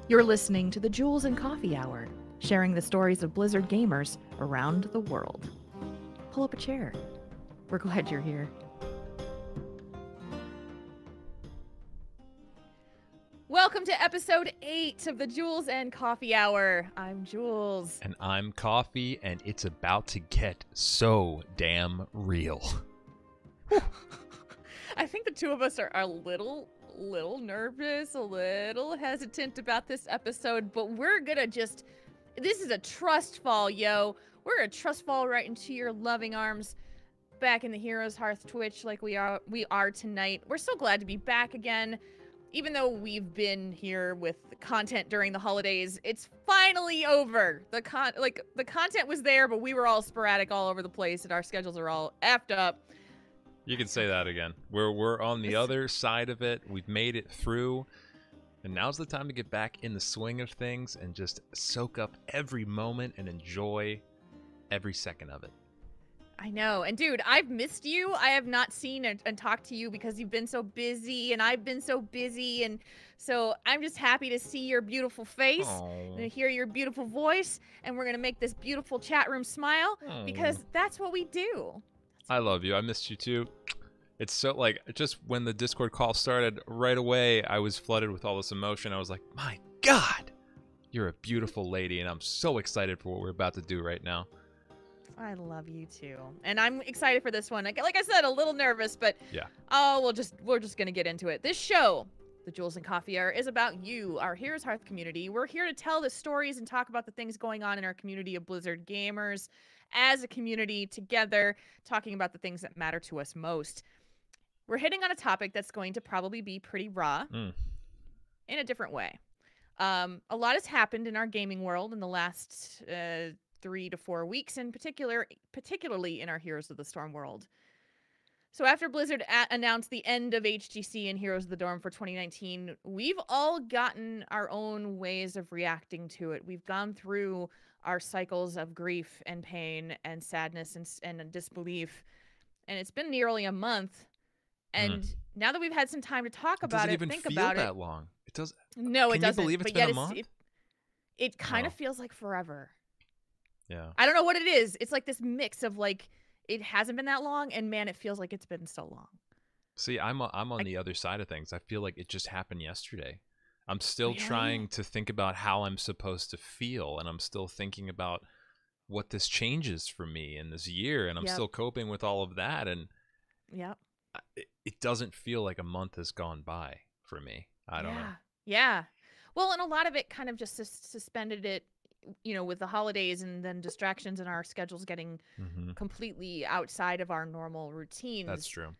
You're listening to the Jules and Coffee Hour, sharing the stories of Blizzard gamers around the world. Pull up a chair. We're glad you're here. Welcome to episode 8 of the Jules and Coffee Hour. I'm Jules. And I'm Coffee, and it's about to get so damn real. I think the two of us are a little nervous, a little hesitant about this episode, but we're gonna this is a trust fall, yo. We're gonna trust fall right into your loving arms back in the HeroesHearth Twitch like we are tonight. We're so glad to be back again. Even though we've been here with the content during the holidays, it's finally over. The content was there, but we were all sporadic all over the place, and our schedules are all effed up. You can say that again. We're on the other side of it. We've made it through, and now's the time to get back in the swing of things and just soak up every moment and enjoy every second of it. I know. And dude, I've missed you. I have not seen and talked to you because you've been so busy and I've been so busy. And so I'm just happy to see your beautiful face and to hear your beautiful voice. And we're going to make this beautiful chat room smile because that's what we do. I love you. I missed you too. It's so like just when the Discord call started right away, I was flooded with all this emotion. I was like, my God, you're a beautiful lady. And I'm so excited for what we're about to do right now. I love you too, and I'm excited for this one. Like I said, a little nervous, but yeah. Oh, we're just gonna get into it. This show, the Jules and Coffee Hour, is about you, our HeroesHearth community. We're here to tell the stories and talk about the things going on in our community of Blizzard gamers, as a community together, talking about the things that matter to us most. We're hitting on a topic that's going to probably be pretty raw, in a different way. A lot has happened in our gaming world in the last 3 to 4 weeks, in particularly in our Heroes of the Storm world. So after Blizzard announced the end of HGC and Heroes of the Dorm for 2019, we've all gotten our own ways of reacting to it. We've gone through our cycles of grief and pain and sadness and disbelief, and it's been nearly a month. And now that we've had some time to talk about it, think about it. It doesn't even feel that long. It does. No, it doesn't. Can you believe it's been a month? It kind of feels like forever. Yeah. I don't know what it is. It's like this mix of like, it hasn't been that long, and man, it feels like it's been so long. See, I'm on the other side of things. I feel like it just happened yesterday. I'm still trying to think about how I'm supposed to feel, and I'm still thinking about what this changes for me in this year, and I'm still coping with all of that, and it doesn't feel like a month has gone by for me. I don't know. Yeah. Well, and a lot of it kind of just suspended it, with the holidays and then distractions and our schedules getting completely outside of our normal routines. That's true.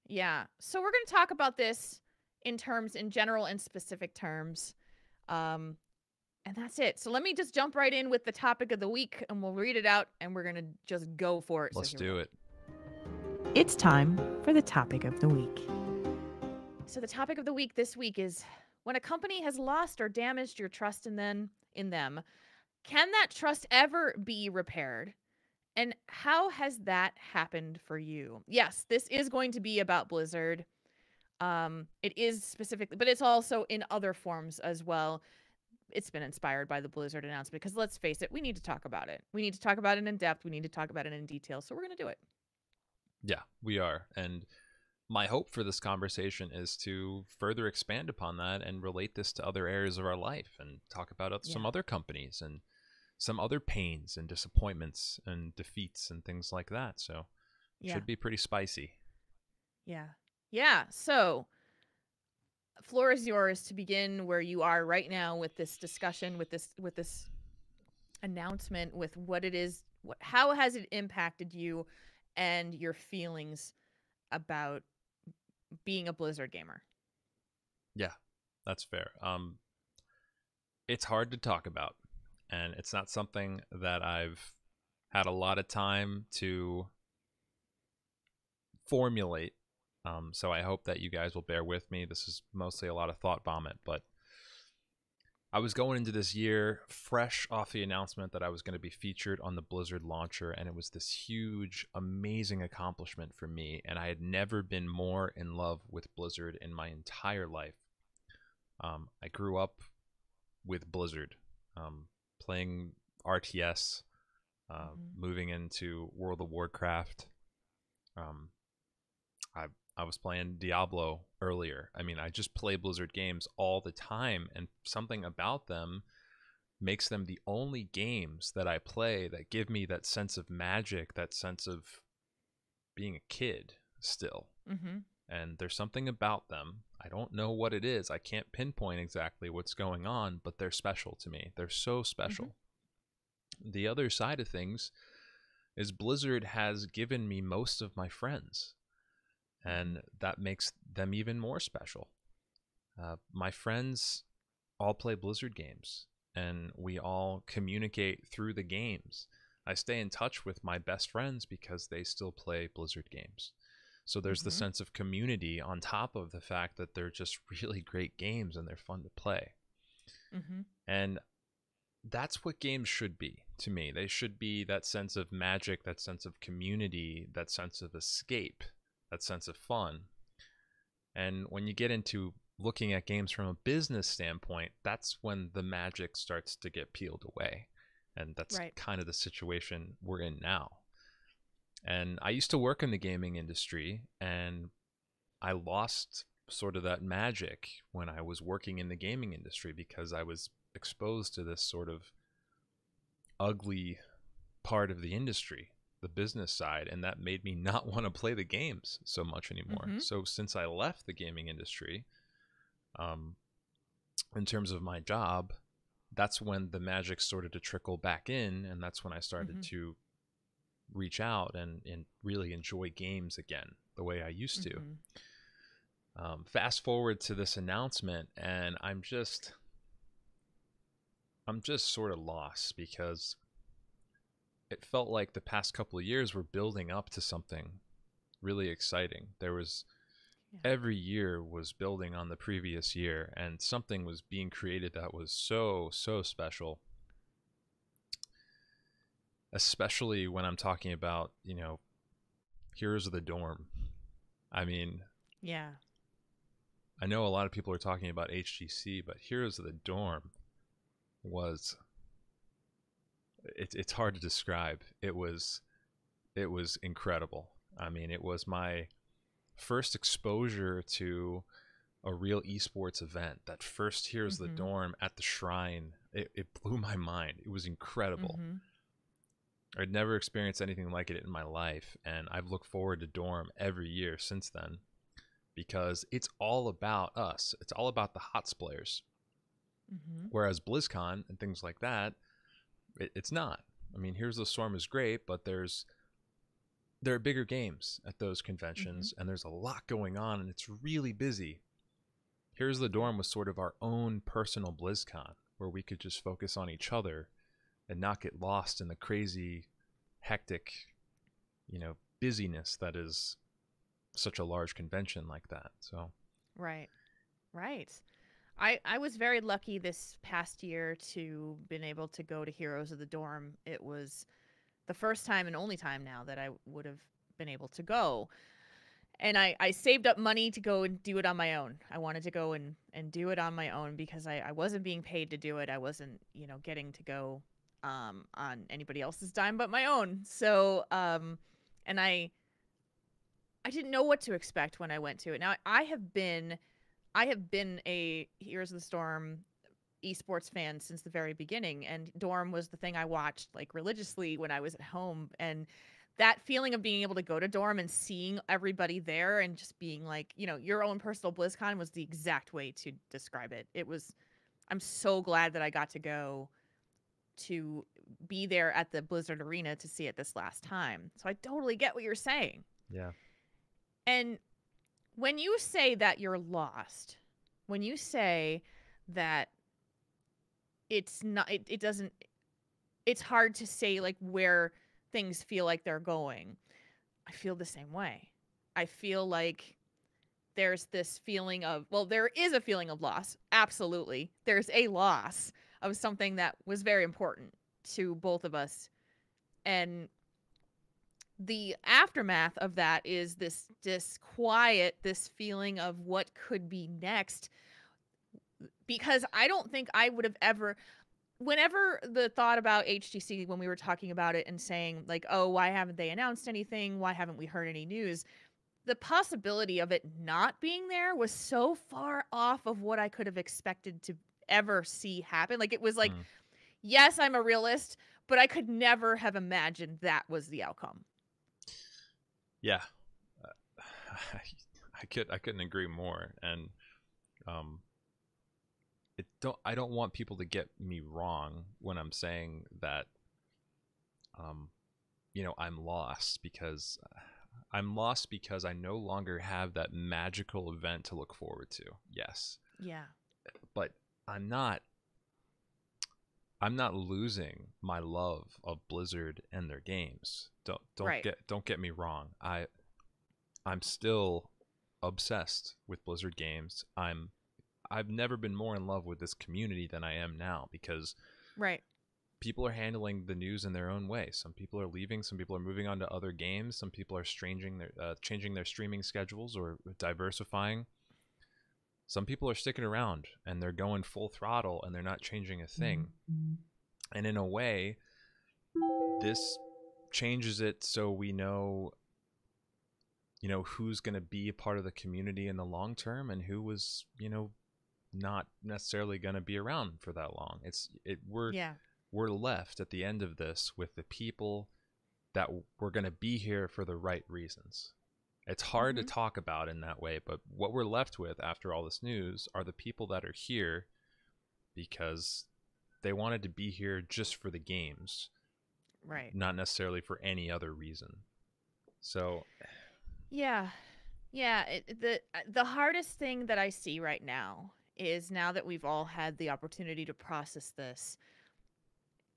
Yeah. So we're going to talk about this in general and specific terms. And that's it. So let me just jump right in with the topic of the week, and we'll read it out, and we're going to just go for it. Let's do it. It's time for the topic of the week. So the topic of the week this week is, when a company has lost or damaged your trust in them, can that trust ever be repaired? And how has that happened for you? Yes, this is going to be about Blizzard. It is specifically, but it's also in other forms as well. It's been inspired by the Blizzard announcement because, let's face it, we need to talk about it. We need to talk about it in depth. We need to talk about it in detail. So we're going to do it. Yeah, we are. And my hope for this conversation is to further expand upon that and relate this to other areas of our life and talk about some other companies and some other pains and disappointments and defeats and things like that. So it should be pretty spicy. Yeah. So floor is yours to begin where you are right now with this discussion, with this announcement, with what it is, how has it impacted you and your feelings about being a Blizzard gamer? Yeah, that's fair. It's hard to talk about, and it's not something that I've had a lot of time to formulate. So I hope that you guys will bear with me. This is mostly a lot of thought vomit, but I was going into this year fresh off the announcement that I was going to be featured on the Blizzard launcher, and it was this huge, amazing accomplishment for me, and I had never been more in love with Blizzard in my entire life. I grew up with Blizzard, playing RTS, moving into World of Warcraft. I was playing Diablo earlier. I mean, I just play Blizzard games all the time, and something about them makes them the only games that I play that give me that sense of magic, that sense of being a kid still. And there's something about them. I don't know what it is. I can't pinpoint exactly what's going on, but they're special to me. They're so special. The other side of things is Blizzard has given me most of my friends, and that makes them even more special. My friends all play Blizzard games, and we all communicate through the games. I stay in touch with my best friends because they still play Blizzard games. So there's the sense of community on top of the fact that they're just really great games and they're fun to play. And that's what games should be to me. They should be that sense of magic, that sense of community, that sense of escape, that sense of fun. And when you get into looking at games from a business standpoint, that's when the magic starts to get peeled away. And that's kind of the situation we're in now. And I used to work in the gaming industry, and I lost sort of that magic when I was working in the gaming industry because I was exposed to this sort of ugly part of the industry, the business side, and that made me not want to play the games so much anymore. So since I left the gaming industry, in terms of my job, that's when the magic started to trickle back in, and that's when I started to reach out and really enjoy games again the way I used to. Fast forward to this announcement, and I'm just sort of lost because it felt like the past couple of years were building up to something really exciting. There was every year was building on the previous year, and something was being created that was so special. Especially when I'm talking about, you know, Heroes of the Dorm. I mean, I know a lot of people are talking about HGC, but Heroes of the Dorm was, it's hard to describe. It was incredible. I mean, it was my first exposure to a real esports event. That first Heroes of the Dorm at the Shrine, it blew my mind. It was incredible. I'd never experienced anything like it in my life, and I've looked forward to Dorm every year since then because it's all about us. It's all about the HOTS players. Whereas BlizzCon and things like that, it's not. I mean, Here's the Storm is great, but there are bigger games at those conventions, and there's a lot going on, and it's really busy. Here's the Dorm was sort of our own personal BlizzCon, where we could just focus on each other and not get lost in the crazy, hectic, you know, busyness that is such a large convention like that. So, right. I was very lucky this past year to been able to go to Heroes of the Dorm. It was the first time and only time now that I would have been able to go. And I saved up money to go and do it on my own. I wanted to go and do it on my own because I wasn't being paid to do it. I wasn't, you know, getting to go on anybody else's dime but my own. So and I didn't know what to expect when I went to it. Now I have been a Heroes of the Storm esports fan since the very beginning, and Dorm was the thing I watched like religiously when I was at home. And that feeling of being able to go to Dorm and seeing everybody there and just being like, you know, your own personal BlizzCon was the exact way to describe it. I'm so glad that I got to go to be there at the Blizzard Arena to see it this last time. So I totally get what you're saying. Yeah. And when you say that you're lost, when you say that it's not, it doesn't, it's hard to say like where things feel like they're going. I feel the same way. I feel like there's this feeling of, well, there is a feeling of loss. Absolutely. There's a loss of something that was very important to both of us. And the aftermath of that is this quiet, this feeling of what could be next. because I don't think I would have ever, whenever the thought about HGC, when we were talking about it and saying like, oh, why haven't they announced anything? Why haven't we heard any news? The possibility of it not being there was so far off of what I could have expected to ever see happen. Like, it was like, Mm. yes, I'm a realist, but I could never have imagined that was the outcome. Yeah. I couldn't agree more. And I don't want people to get me wrong when I'm saying that I'm lost, because I no longer have that magical event to look forward to. Yes. Yeah. But I'm not losing my love of Blizzard and their games. Right. Don't get me wrong. I'm still obsessed with Blizzard games. I've never been more in love with this community than I am now, because Right. people are handling the news in their own way. Some people are leaving, some people are moving on to other games, some people are changing their streaming schedules or diversifying. Some people are sticking around and they're going full throttle and they're not changing a thing. And in a way, this changes it so we know who's going to be a part of the community in the long term and who was not necessarily going to be around for that long. We're left at the end of this with the people that were going to be here for the right reasons. It's hard to talk about in that way, but what we're left with after all this news are the people that are here because they wanted to be here just for the games, Right. not necessarily for any other reason. So Yeah. The hardest thing that I see right now is, now that we've all had the opportunity to process this,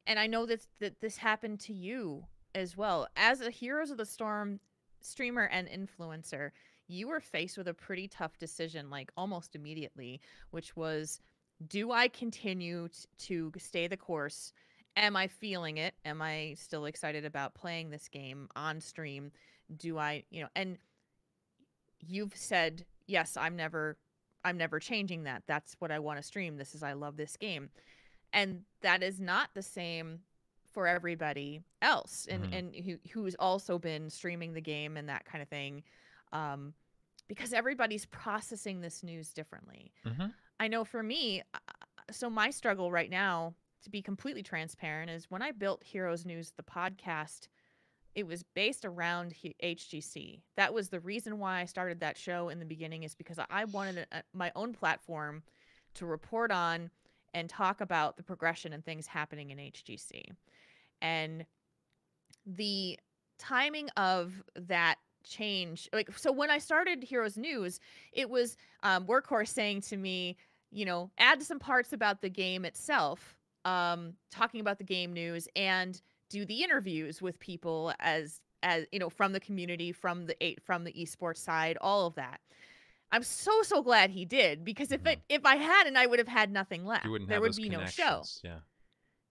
and I know that this happened to you as well, as a Heroes of the Storm streamer and influencer, you were faced with a pretty tough decision, like almost immediately, which was, do I continue to stay the course? Am I feeling it? Am I still excited about playing this game on stream? Do I, and you've said, yes, I'm never changing that. That's what I want to stream. I love this game. And that is not the same for everybody else, and who's also been streaming the game and that kind of thing, because everybody's processing this news differently. I know for me, so my struggle right now, to be completely transparent, is when I built Heroes News, the podcast, it was based around HGC. That was the reason why I started that show in the beginning, is because I wanted my own platform to report on and talk about the progression and things happening in HGC. And the timing of that change, like, so when I started Heroes News, it was Workhorse saying to me, add some parts about the game itself, talking about the game news, and do the interviews with people as from the community, from the esports side, all of that. I'm so glad he did, because if I hadn't, I would have had nothing left. You wouldn't there have would those be no show. connections. Yeah.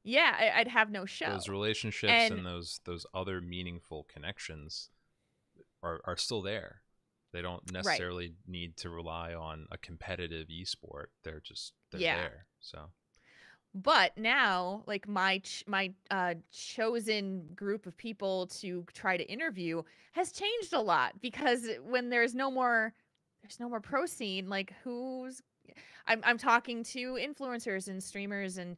Yeah, I'd have no show. Those relationships and those other meaningful connections are still there. They don't necessarily need to rely on a competitive esport. They're there. So, but now, like, my chosen group of people to try to interview has changed a lot, because when there's no more pro scene, like, I'm talking to influencers and streamers and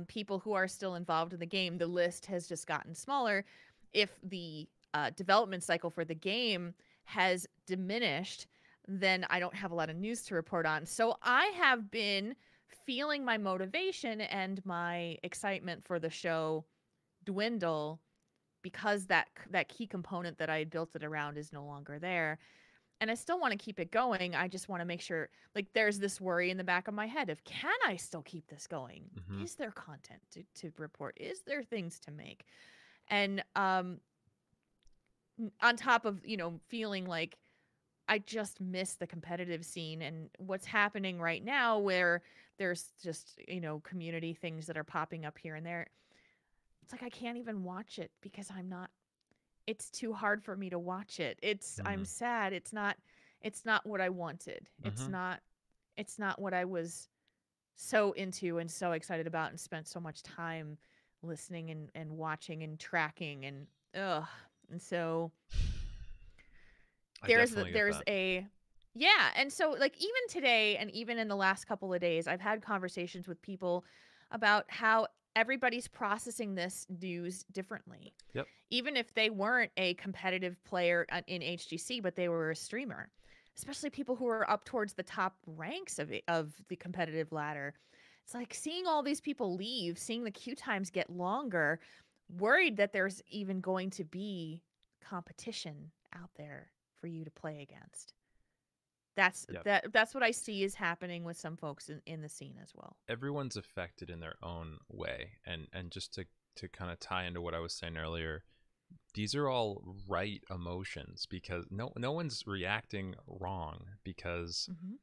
people who are still involved in the game. The list has just gotten smaller. If the development cycle for the game has diminished, then I don't have a lot of news to report on. So I have been feeling my motivation and my excitement for the show dwindle, because that key component that I had built it around is no longer there. And I still want to keep it going. I just want to make sure, like, there's this worry in the back of my head of, can I still keep this going? Is there content to report? Is there things to make? And on top of, feeling like I just miss the competitive scene and what's happening right now, where there's just, community things that are popping up here and there. It's like I can't even watch it because it's too hard for me to watch it. I'm sad. It's not what I wanted. It's not what I was so into and so excited about and spent so much time listening and watching and tracking and ugh. And so I there's definitely get there's that. a yeah, and so like even today and even in the last couple of days, I've had conversations with people about how everybody's processing this news differently. Yep. Even if they weren't a competitive player in HGC, but they were a streamer, especially people who are up towards the top ranks of the competitive ladder. It's like seeing all these people leave, seeing the queue times get longer, worried that there's even going to be competition out there for you to play against. Yep. That's what I see is happening with some folks in the scene as well. Everyone's affected in their own way, and just to kind of tie into what I was saying earlier, these are all right emotions because no one's reacting wrong because Mm-hmm.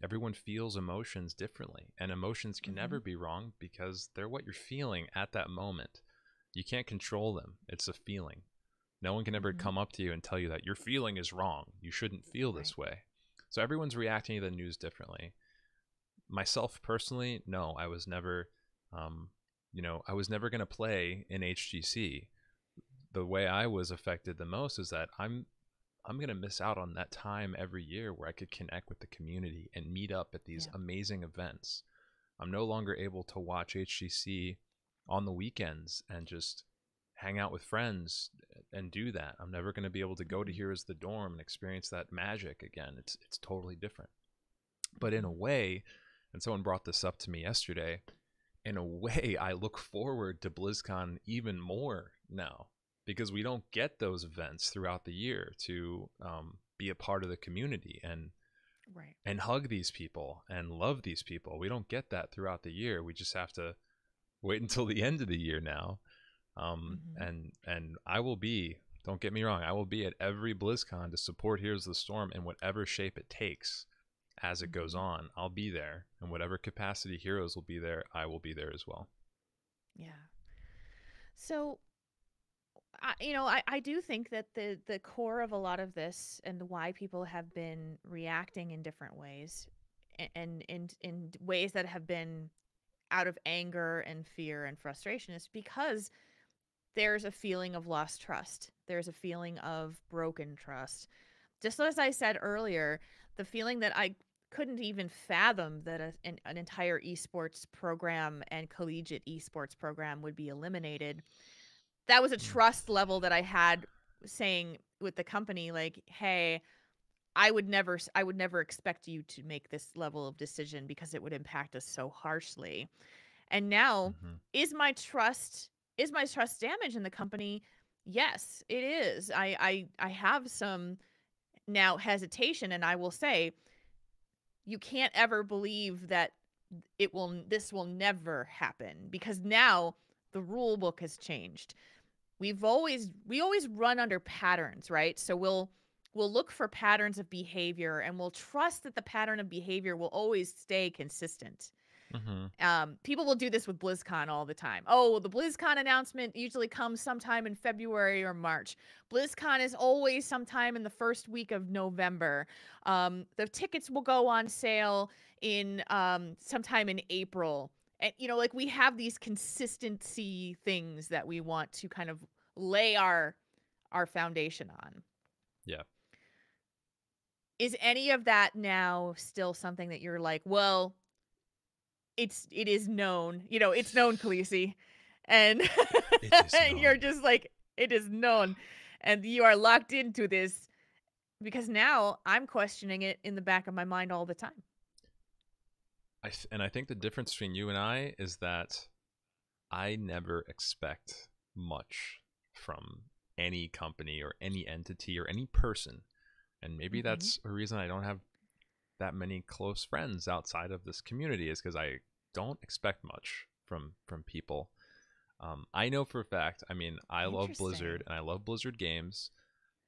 everyone feels emotions differently, and emotions can Mm-hmm. never be wrong because they're what you're feeling at that moment. You can't control them. It's a feeling. No one can ever Mm-hmm. come up to you and tell you that your feeling is wrong. You shouldn't feel Right. this way. So everyone's reacting to the news differently. Myself personally, no, I was never, I was never going to play in HGC. The way I was affected the most is that I'm going to miss out on that time every year where I could connect with the community and meet up at these Yeah. amazing events. I'm no longer able to watch HGC on the weekends and just hang out with friends and do that. I'm never going to be able to go to Mm-hmm. Heroes the Dorm and experience that magic again. It's totally different. But in Mm-hmm. a way, and someone brought this up to me yesterday, in a way, I look forward to BlizzCon even more now because we don't get those events throughout the year to be a part of the community Right. and hug these people and love these people. We don't get that throughout the year. We just have to wait until the end of the year now. Mm-hmm. And I will be. Don't get me wrong. I will be at every BlizzCon to support Heroes of the Storm in whatever shape it takes as it goes Mm-hmm. on. I'll be there, and whatever capacity Heroes will be there, I will be there as well. Yeah. So I do think that the core of a lot of this and why people have been reacting in different ways and in ways that have been out of anger and fear and frustration is because there's a feeling of lost trust. There's a feeling of broken trust. Just as I said earlier, the feeling that I couldn't even fathom that an entire esports program and collegiate esports program would be eliminated. That was a Mm. trust level that I had saying with the company, like, hey, I would never expect you to make this level of decision because it would impact us so harshly. And now, Mm-hmm. is my trust is my trust damaged in the company? Yes, it is. I have some now hesitation, and I will say you can't ever believe that this will never happen because now the rule book has changed. We always run under patterns, right? So we'll look for patterns of behavior and we'll trust that the pattern of behavior will always stay consistent. Mm-hmm. People will do this with BlizzCon all the time. Oh, well, the BlizzCon announcement usually comes sometime in February or March. BlizzCon is always sometime in the first week of November. The tickets will go on sale in sometime in April. And like we have these consistency things that we want to kind of lay our foundation on. Yeah. Is any of that now still something that you're like, well, it is known, it's known, Khaleesi, and It is and you're known. just like, it is known, and you are locked into this because now I'm questioning it in the back of my mind all the time. And I think the difference between you and I is that I never expect much from any company or any entity or any person. And maybe Mm-hmm. that's a reason I don't have that many close friends outside of this community is because I don't expect much from people. I know for a fact. I mean, I love Blizzard Interesting. and I love Blizzard games,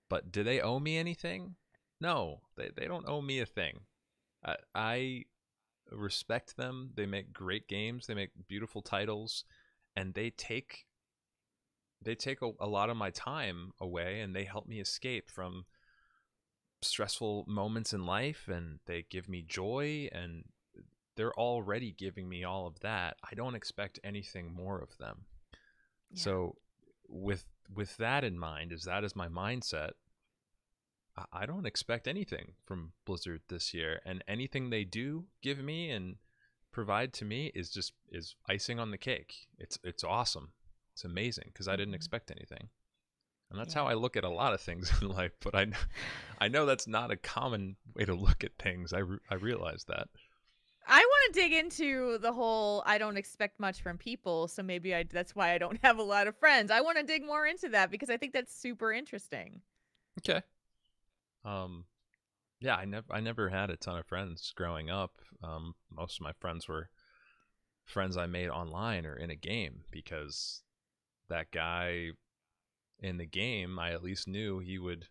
but do they owe me anything? No, they don't owe me a thing. I respect them. They make great games. They make beautiful titles, and they take a lot of my time away, and they help me escape from stressful moments in life, and they give me joy, and they're already giving me all of that. I don't expect anything more of them. Yeah. So with that in mind, as that is my mindset, I don't expect anything from Blizzard this year, and anything they do give me and provide to me is icing on the cake. It's awesome. It's amazing because I didn't expect anything. And that's how I look at a lot of things in life, but I know that's not a common way to look at things. I realize that. I want to dig into the whole I don't expect much from people, so maybe that's why I don't have a lot of friends. I want to dig more into that because I think that's super interesting. Okay. Yeah, I never had a ton of friends growing up. Most of my friends were friends I made online or in a game, because that guy in the game, I at least knew he would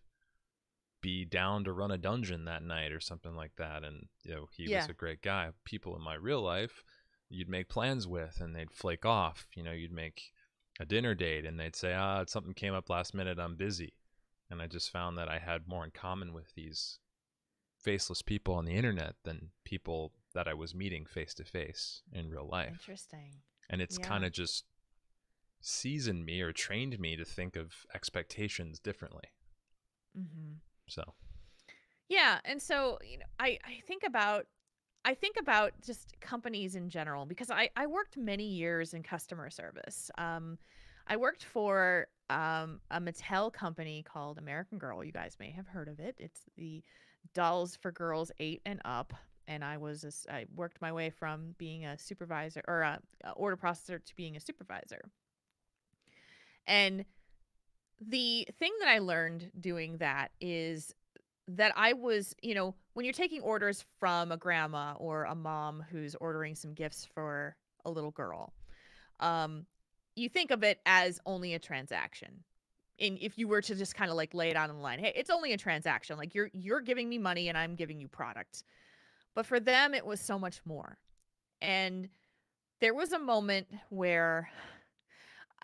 be down to run a dungeon that night or something like that, and he was a great guy. People in my real life you'd make plans with and they'd flake off. You'd make a dinner date and they'd say, something came up last minute, I'm busy. And I just found that I had more in common with these faceless people on the internet than people that I was meeting face to face in real life. Interesting. And it's kind of just seasoned me or trained me to think of expectations differently. Mm-hmm. So. Yeah, and so I think about just companies in general, because I worked many years in customer service. I worked for a Mattel company called American Girl. You guys may have heard of it. It's the dolls for girls 8 and up. And I worked my way from being a supervisor or a order processor to being a supervisor. And the thing that I learned doing that is that I was, when you're taking orders from a grandma or a mom who's ordering some gifts for a little girl, you think of it as only a transaction. And if you were to just kind of like lay it out on the line, hey, it's only a transaction. Like you're giving me money and I'm giving you product. But for them, it was so much more. And there was a moment where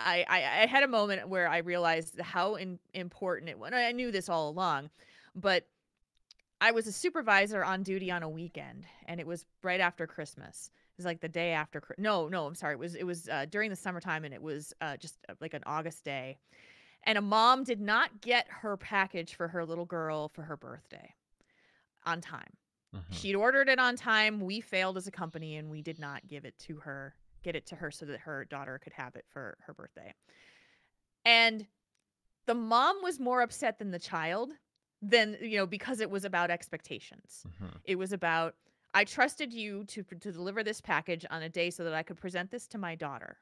I had a moment where I realized how important it was. I knew this all along, but I was a supervisor on duty on a weekend, and it was right after Christmas. It was like the day after. No, I'm sorry. It was during the summertime, and it was just like an August day. And a mom did not get her package for her little girl for her birthday on time. Mm-hmm. She'd ordered it on time. We failed as a company, and we did not get it to her so that her daughter could have it for her birthday. And the mom was more upset than the child, because it was about expectations. Mm-hmm. It was about, I trusted you to deliver this package on a day so that I could present this to my daughter.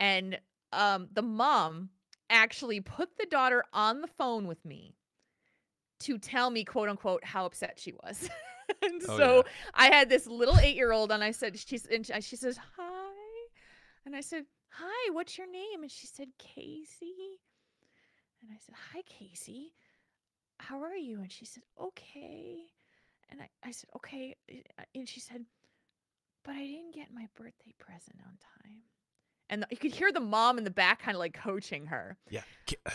And the mom actually put the daughter on the phone with me to tell me, quote unquote, how upset she was. And I had this little 8-year-old, and I said, she says, hi. And I said, hi, what's your name? And she said, Casey. And I said, hi, Casey. How are you? And she said, okay. And I said, okay. And she said, but I didn't get my birthday present on time. And you could hear the mom in the back kind of like coaching her. Yeah.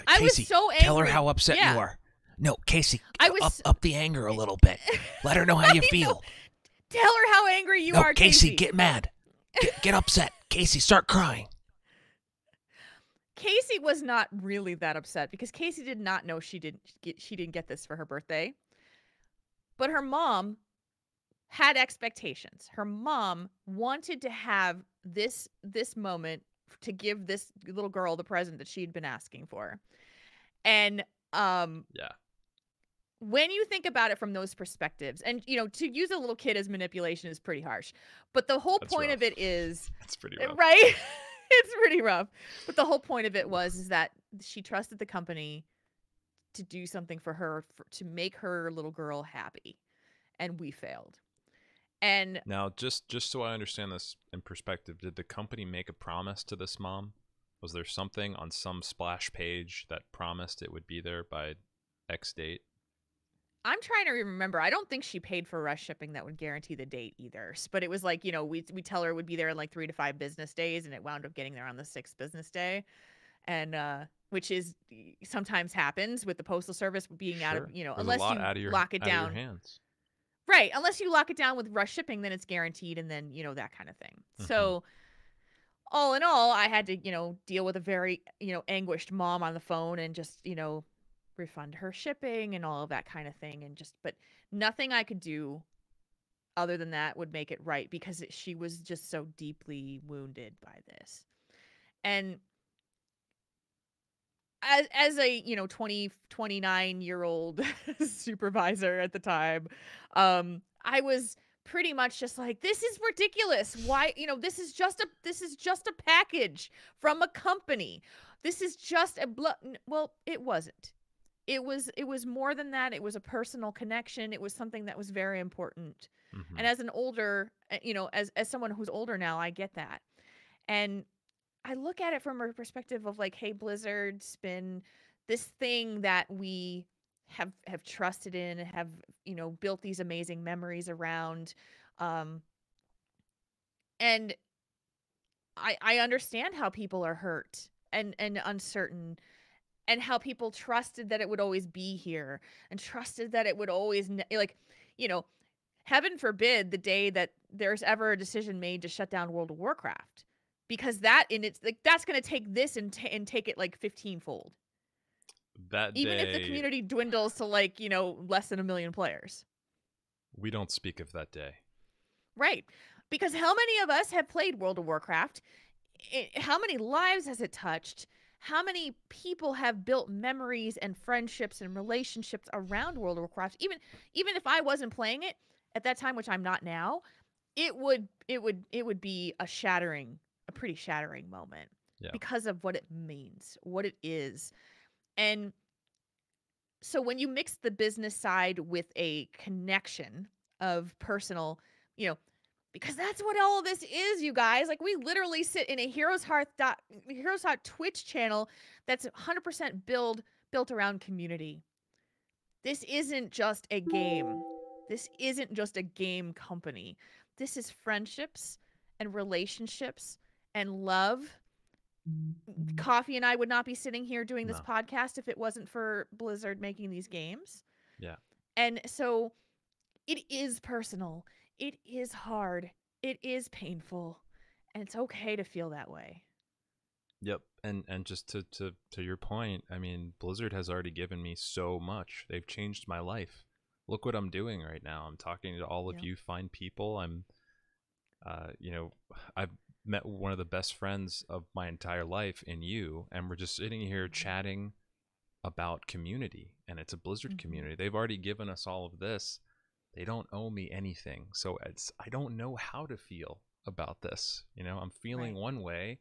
I Casey, was so angry. Tell her how upset you are. No, Casey, up the anger a little bit. Let her know how you feel. Tell her how angry you are, Casey. Get mad. Get upset. Casey, start crying. Casey was not really that upset because Casey did not know she didn't get this for her birthday. But her mom had expectations. Her mom wanted to have this moment to give this little girl the present that she'd been asking for. And when you think about it from those perspectives, and to use a little kid as manipulation is pretty harsh, but the whole point of it is that's pretty rough. Right? It's pretty rough. But the whole point of it is that she trusted the company to do something for her, to make her little girl happy, and we failed. And now, just so I understand this in perspective, did the company make a promise to this mom? Was there something on some splash page that promised it would be there by X date? I'm trying to remember. I don't think she paid for rush shipping that would guarantee the date either. But it was like, we tell her it would be there in like 3 to 5 business days, and it wound up getting there on the 6th business day. And which is sometimes happens with the postal service being out of, unless you lock it down. Out of your hands. Right. Unless you lock it down with rush shipping, then it's guaranteed, and then, that kind of thing. So all in all, I had to, deal with a very, anguished mom on the phone and just, refund her shipping and all of that kind of thing. But nothing I could do other than that would make it right, because she was just so deeply wounded by this. And as a 29-year-old supervisor at the time, I was pretty much just like, this is ridiculous. Why, this is just a package from a company. This is just well, it wasn't. It was more than that. It was a personal connection. It was something that was very important. And as an older, as someone who's older now, I get that. And I look at it from a perspective of like, hey, Blizzard's been this thing that we have trusted in and have, built these amazing memories around. And I understand how people are hurt and uncertain, and how people trusted that it would always be here, and trusted that it would always, heaven forbid the day that there's ever a decision made to shut down World of Warcraft, because that in it's like, that's going to take this and take it like 15-fold. That even day, if the community dwindles to like, less than 1 million players. We don't speak of that day. Right. Because how many of us have played World of Warcraft? How many lives has it touched? How many people have built memories and friendships and relationships around World of Warcraft? Even if I wasn't playing it at that time, which I'm not now, it would be a pretty shattering moment. Yeah. Because of what it means, what it is. And so when you mix the business side with a connection of personal, because that's what all of this is, you guys. Like, we literally sit in a HeroesHearth Twitch channel that's 100% built around community. This isn't just a game. This isn't just a game company. This is friendships and relationships and love. Coffee and I would not be sitting here doing this podcast if it wasn't for Blizzard making these games. Yeah. And so it is personal. It is hard. It is painful. And it's okay to feel that way. Yep. And just to your point, I mean, Blizzard has already given me so much. They've changed my life. Look what I'm doing right now. I'm talking to all of you fine people. I'm I've met one of the best friends of my entire life in you, and we're just sitting here chatting about community, and it's a Blizzard community. They've already given us all of this. They don't owe me anything, so I don't know how to feel about this. I'm feeling one way,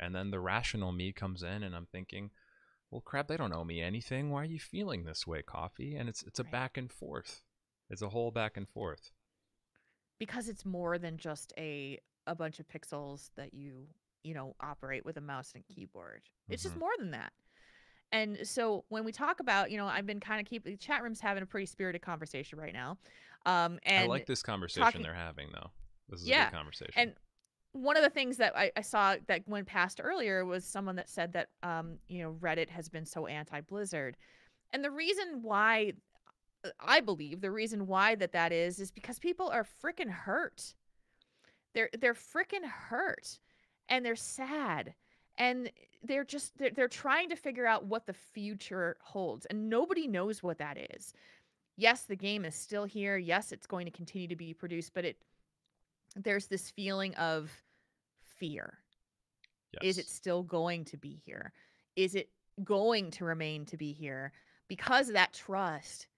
and then the rational me comes in, and I'm thinking, well, crap, they don't owe me anything. Why are you feeling this way, Coffee? And it's a back and forth. It's a whole back and forth. Because it's more than just a bunch of pixels that you operate with a mouse and keyboard. It's just more than that. And so when we talk about, I've been kind of keeping the chat room's having a pretty spirited conversation right now. And I like this conversation they're having, though. This is a good conversation. And one of the things that I saw that went past earlier was someone that said that, Reddit has been so anti-Blizzard. And the reason why, I believe the reason why that is because people are freaking hurt. They're freaking hurt, and they're sad, and they're trying to figure out what the future holds, and nobody knows what that is. Yes, the game is still here. Yes, it's going to continue to be produced, but there's this feeling of fear. Yes. Is it still going to be here? Is it going to remain to be here? Because that trust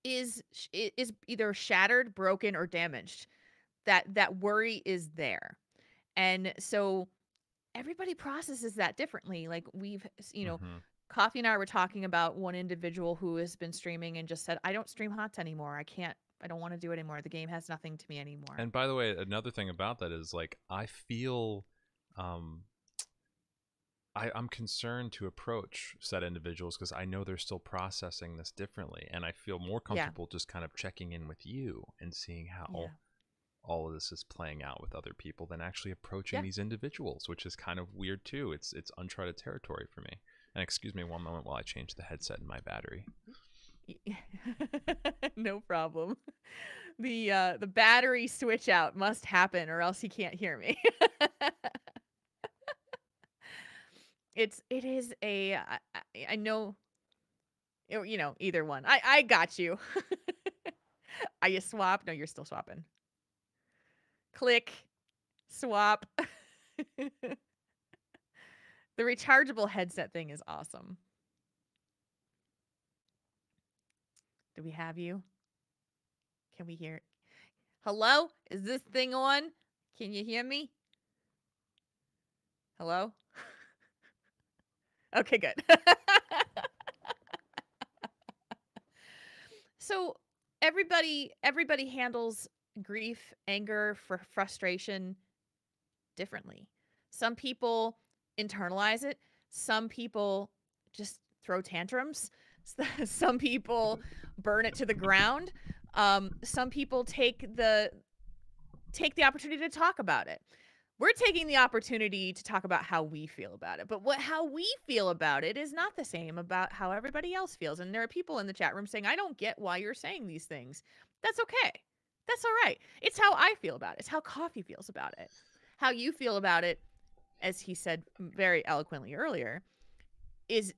is either shattered, broken, or damaged. That worry is there. And so everybody processes that differently. Like, we've, Coffee and I were talking about one individual who has been streaming and just said, I don't stream HOTS anymore. I don't want to do it anymore. The game has nothing to me anymore. And by the way, another thing about that is, like, I feel I'm concerned to approach said individuals because I know they're still processing this differently. And I feel more comfortable just kind of checking in with you and seeing how all of this is playing out with other people than actually approaching these individuals, which is kind of weird too. It's uncharted territory for me. And excuse me one moment while I change the headset and my battery. No problem. The battery switch out must happen, or else he can't hear me. It is a I know, you know, either one. I got you. Are you swap? No, you're still swapping. Click, swap. The rechargeable headset thing is awesome. Do we have you? Can we hear it? Hello? Is this thing on? Can you hear me? Hello? Okay, good. So everybody handles grief, anger, frustration differently. Some people internalize it. Some people just throw tantrums. Some people burn it to the ground. Some people take the opportunity to talk about it. We're taking the opportunity to talk about how we feel about it. But how we feel about it is not the same about how everybody else feels. And there are people in the chat room saying, I don't get why you're saying these things. That's okay. That's all right. It's how I feel about it. It's how Coffee feels about it. How you feel about it, as he said very eloquently earlier, is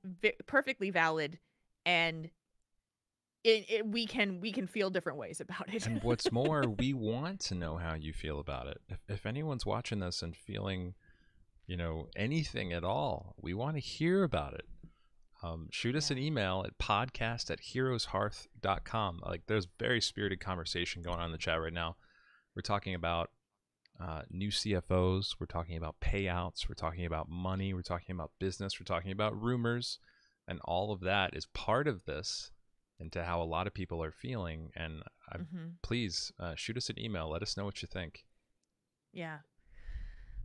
perfectly valid, and we can feel different ways about it. And what's more, we want to know how you feel about it. If anyone's watching this and feeling, you know, anything at all, we want to hear about it. Shoot us an email at podcast@heroeshearth.com. Like, there's very spirited conversation going on in the chat right now. We're talking about new CFOs. We're talking about payouts. We're talking about money. We're talking about business. We're talking about rumors. And all of that is part of this into how a lot of people are feeling. And please shoot us an email. Let us know what you think. Yeah.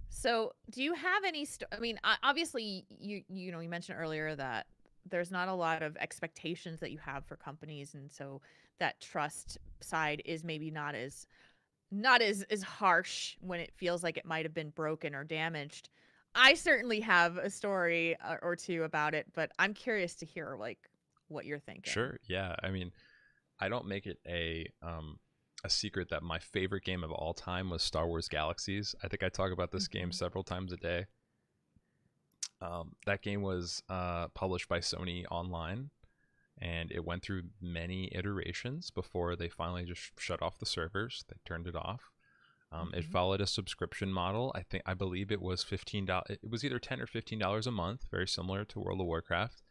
So do you have any, I mean, obviously you know, you mentioned earlier that there's not a lot of expectations that you have for companies. And so that trust side is maybe not as harsh when it feels like it might've been broken or damaged. I certainly have a story or two about it, but I'm curious to hear like what you're thinking. Sure. Yeah. I mean, I don't make it a secret that my favorite game of all time was Star Wars Galaxies. I think I talk about this game several times a day. That game was published by Sony Online, and it went through many iterations before they finally just shut off the servers. They turned it off. It followed a subscription model. I believe it was $15. It was either $10 or $15 a month, very similar to World of Warcraft.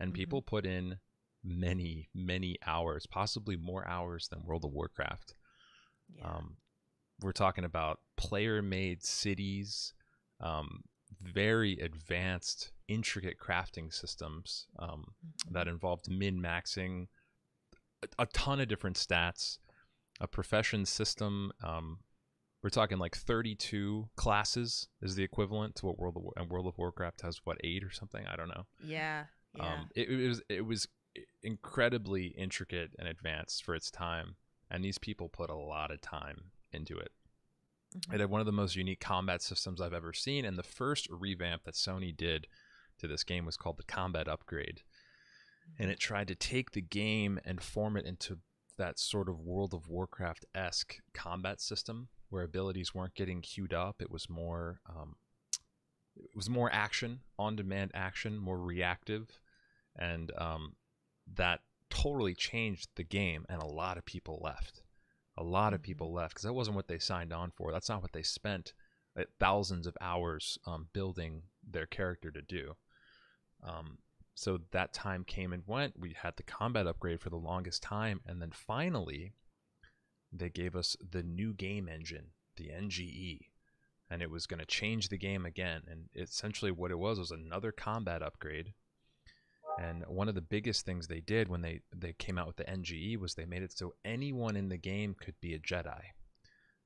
And people put in many, many hours, possibly more hours than World of Warcraft. Yeah. We're talking about player-made cities, very advanced, intricate crafting systems that involved min-maxing, a ton of different stats, a profession system. We're talking like 32 classes is the equivalent to what World of Warcraft has, what, 8 or something? I don't know. Yeah. Yeah. It was incredibly intricate and advanced for its time, and these people put a lot of time into it. It had one of the most unique combat systems I've ever seen, and the first revamp that Sony did to this game was called the Combat Upgrade. And it tried to take the game and form it into that sort of World of Warcraft-esque combat system where abilities weren't getting queued up. It was more action, on-demand action, more reactive, and that totally changed the game, and a lot of people left. A lot of people left because that wasn't what they signed on for. That's not what they spent thousands of hours building their character to do. So that time came and went. We had the combat upgrade for the longest time, and then finally they gave us the new game engine, the NGE, and it was going to change the game again. And essentially what it was another combat upgrade. And one of the biggest things they did when they came out with the NGE was they made it so anyone in the game could be a Jedi,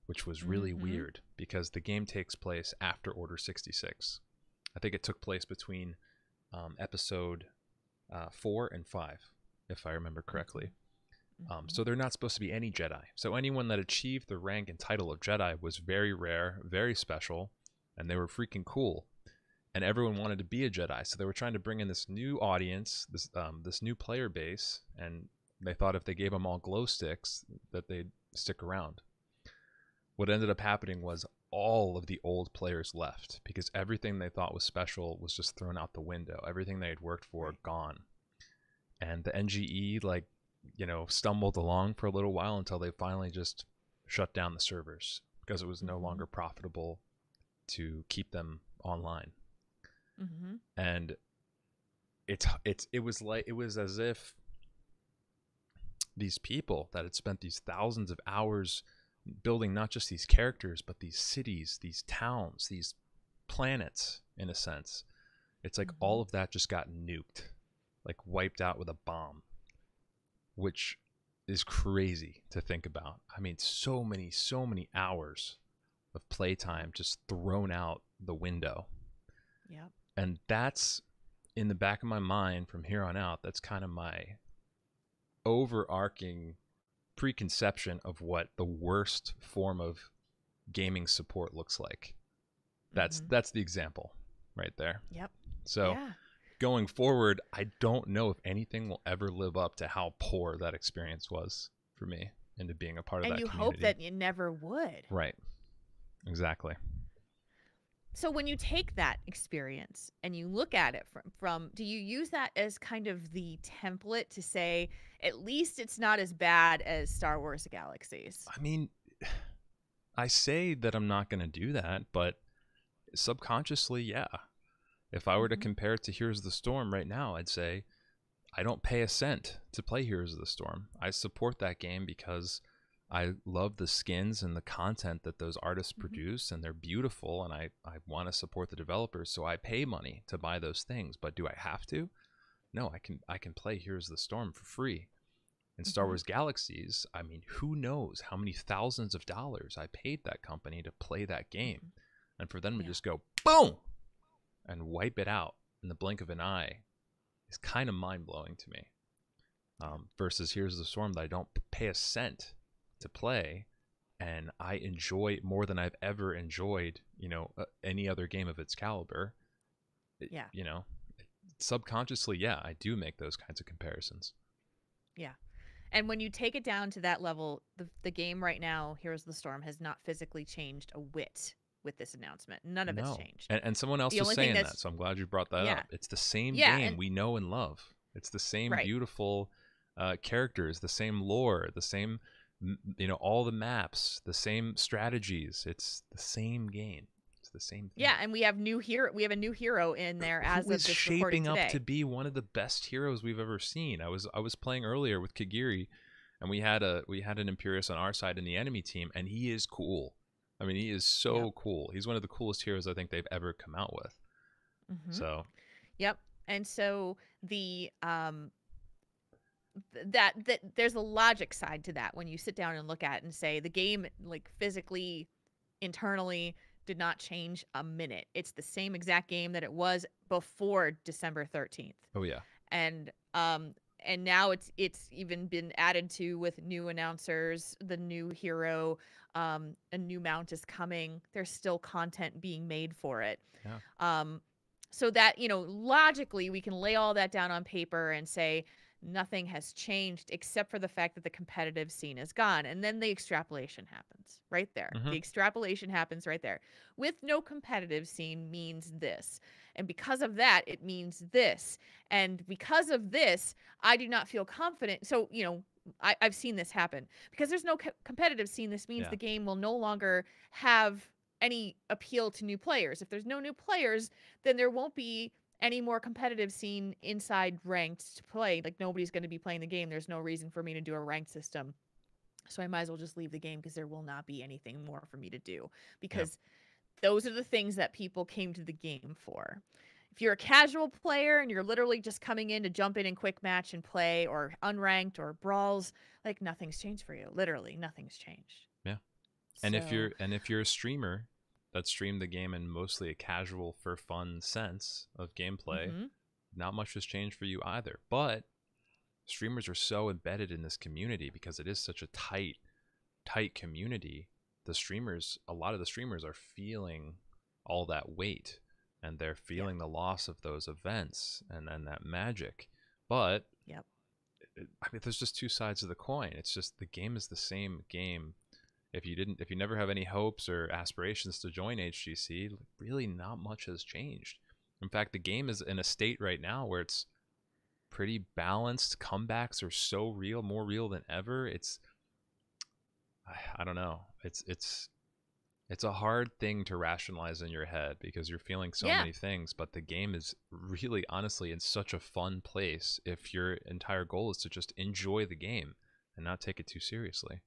which was really weird because the game takes place after Order 66. I think it took place between episode 4 and 5, if I remember correctly. So they're not supposed to be any Jedi. So anyone that achieved the rank and title of Jedi was very rare, very special, and they were freaking cool. And everyone wanted to be a Jedi, so they were trying to bring in this new audience, this new player base, and They thought if they gave them all glow sticks that they'd stick around. What ended up happening was all of the old players left because everything they thought was special was just thrown out the window. Everything they had worked for, gone. And the NGE, like, you know, stumbled along for a little while until they finally just shut down the servers because it was no longer profitable to keep them online. And it was as if these people that had spent these thousands of hours building not just these characters, but these cities, these towns, these planets, in a sense. It's like all of that just got nuked, like wiped out with a bomb, which is crazy to think about. I mean, so many hours of playtime just thrown out the window. Yeah. And that's in the back of my mind from here on out. That's kind of my overarching preconception of what the worst form of gaming support looks like. That's the example right there. Yep. So going forward, I don't know if anything will ever live up to how poor that experience was for me into being a part of that community. And you hope that it never would. Right. Exactly. So when you take that experience and you look at it from do you use that as kind of the template to say, at least it's not as bad as Star Wars Galaxies? I mean, I say that I'm not going to do that, but subconsciously, yeah. If I were to compare it to Heroes of the Storm right now, I'd say I don't pay a cent to play Heroes of the Storm. I support that game because I love the skins and the content that those artists produce, and they're beautiful, and I want to support the developers, so I pay money to buy those things. But do I have to? No, I can play Heroes of the Storm for free. In Star Wars Galaxies, I mean, who knows how many thousands of dollars I paid that company to play that game. And for them to just go, boom, and wipe it out in the blink of an eye is kind of mind-blowing to me. Versus Heroes of the Storm that I don't pay a cent to play, and I enjoy more than I've ever enjoyed, you know, any other game of its caliber. You know, subconsciously, yeah, I do make those kinds of comparisons. Yeah. And when you take it down to that level, the game right now, Heroes of the Storm, has not physically changed a whit with this announcement. None of it's changed. And someone else was saying that, so I'm glad you brought that up. It's the same game we know and love. It's the same beautiful characters, the same lore, the same, you know, all the maps, the same strategies. It's the same game. It's the same thing. Yeah, and we have a new hero in there as of this recording today. Shaping up to be one of the best heroes we've ever seen. I was playing earlier with Kagiri, and we had an Imperius on our side in the enemy team, and he is cool. I mean, he is so cool. He's one of the coolest heroes I think they've ever come out with. So, yep. And so the that there's a logic side to that when you sit down and look at it and say the game, like, physically, internally, did not change a minute. It's the same exact game that it was before December 13th. Oh yeah. And now it's even been added to with new announcers, the new hero, a new mount is coming. There's still content being made for it. Yeah. So that, you know, logically we can lay all that down on paper and say nothing has changed except for the fact that the competitive scene is gone. And then the extrapolation happens right there. The extrapolation happens right there. With no competitive scene means this. And because of that, it means this. And because of this, I do not feel confident. So, you know, I've seen this happen. Because there's no competitive scene, this means the game will no longer have any appeal to new players. If there's no new players, then there won't be any more competitive scene inside ranked to play. Like, nobody's going to be playing the game. There's no reason for me to do a ranked system. So I might as well just leave the game because there will not be anything more for me to do. Because those are the things that people came to the game for. If you're a casual player and you're literally just coming in to jump in and quick match and play, or unranked or brawls, like, nothing's changed for you. Literally, nothing's changed. Yeah. And if you're a streamer that streamed the game in mostly a casual for fun sense of gameplay, not much has changed for you either. But streamers are so embedded in this community because it is such a tight community. A lot of the streamers are feeling all that weight, and they're feeling the loss of those events and that magic. But I mean, there's just two sides of the coin. It's just the game is the same game. If you never have any hopes or aspirations to join HGC, really not much has changed. In fact, the game is in a state right now where it's pretty balanced. Comebacks are so real, more real than ever. I don't know. It's a hard thing to rationalize in your head because you're feeling so many things, but the game is really, honestly, in such a fun place if your entire goal is to just enjoy the game and not take it too seriously.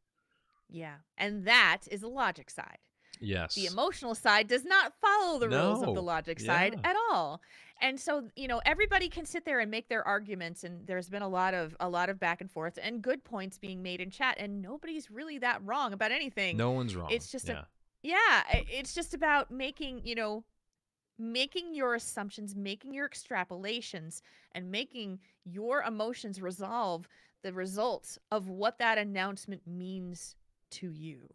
Yeah. And that is the logic side. Yes. The emotional side does not follow the rules of the logic side at all. And so, everybody can sit there and make their arguments, and there's been a lot of back and forth and good points being made in chat, and nobody's really that wrong about anything. No one's wrong. It's just it's just about making your assumptions, making your extrapolations, and making your emotions resolve the results of what that announcement means to you.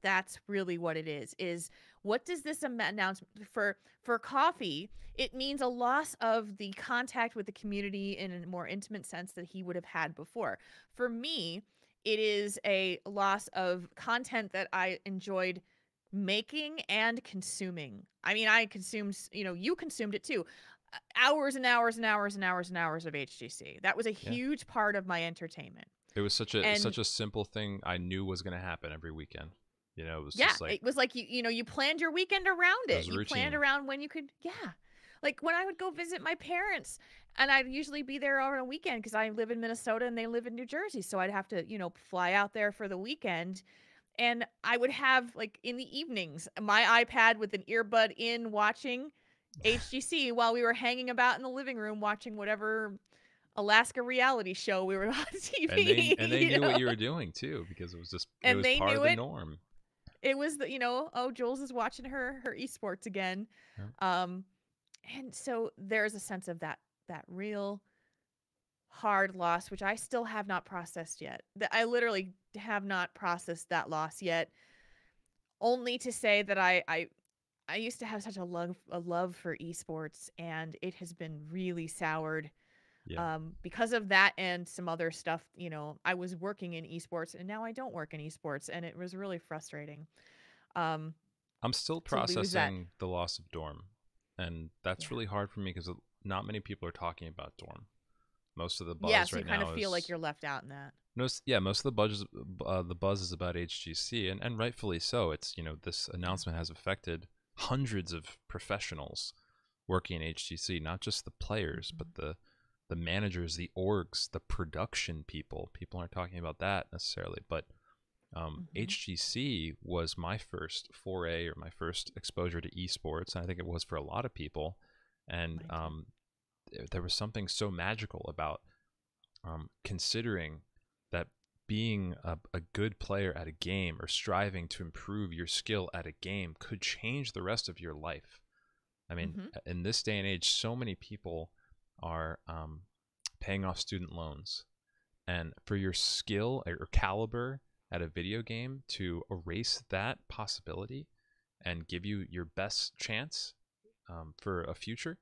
That's really what it is what does this announcement for Coffee? It means a loss of the contact with the community in a more intimate sense that he would have had before. For me, it is a loss of content that I enjoyed making and consuming. I mean, I consumed, you consumed it too. Hours and hours and hours and hours and hours of HGC. That was a huge part of my entertainment. It was such a simple thing I knew was going to happen every weekend. It was just like, it was like you planned your weekend around it. You planned around when you could, like when I would go visit my parents, and I'd usually be there on a weekend because I live in Minnesota and they live in New Jersey, so I'd have to fly out there for the weekend, and I would have, like, in the evenings, my iPad with an earbud in, watching HGC while we were hanging about in the living room watching whatever Alaska reality show we were on TV. And they knew what you were doing too, because it was part of the norm. It was Jules is watching her esports again. And so there's a sense of that real hard loss, which I still have not processed yet. I literally have not processed that loss yet, only to say that I used to have such a love for esports, and it has been really soured because of that and some other stuff. I was working in esports, and now I don't work in esports, and it was really frustrating. I'm still processing the loss of Dorm, and that's really hard for me because not many people are talking about Dorm. Most of the buzz so you kind of feel like you're left out in that. Most of the buzz is about HGC, and rightfully so. It's this announcement has affected hundreds of professionals working in HGC, not just the players, but the managers, the orgs, the production people. People aren't talking about that necessarily, but HGC was my first foray, or my first exposure to esports, and I think it was for a lot of people. And there was something so magical about considering that being a good player at a game, or striving to improve your skill at a game, could change the rest of your life. I mean, in this day and age, so many people are paying off student loans, and for your skill or caliber at a video game to erase that possibility and give you your best chance for a future,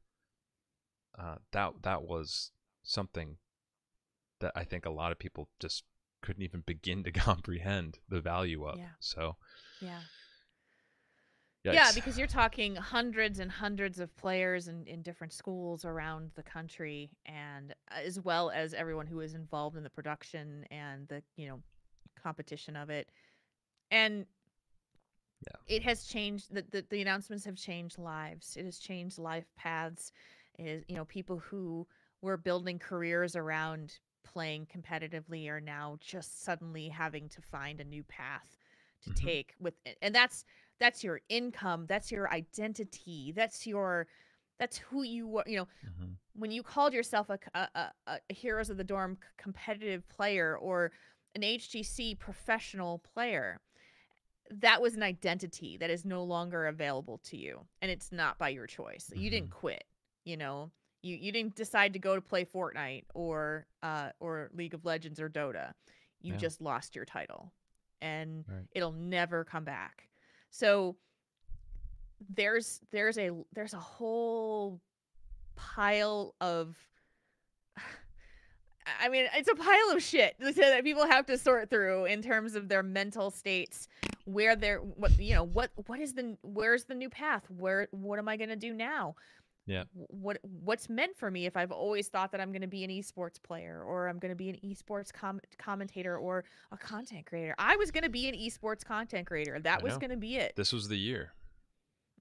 that was something that I think a lot of people just couldn't even begin to comprehend the value of. So yeah, because you're talking hundreds and hundreds of players in different schools around the country, and as well as everyone who is involved in the production and the competition of it. And it has changed, the announcements have changed lives. It has changed life paths. It is, people who were building careers around playing competitively are now just suddenly having to find a new path to take with it. And that's your income, that's your identity, that's who you are. When you called yourself a Heroes of the Dorm competitive player, or an HGC professional player, that was an identity that is no longer available to you, and it's not by your choice. You didn't quit. You didn't decide to go to play Fortnite or League of Legends or Dota. You just lost your title, and it'll never come back. So there's a whole pile of I mean, it's a pile of shit that people have to sort through in terms of their mental states, where they're, where's the new path? What am I going to do now? Yeah. What's meant for me if I've always thought that I'm going to be an esports player, or I'm going to be an esports commentator or a content creator. I was going to be an esports content creator. That was going to be it. This was the year.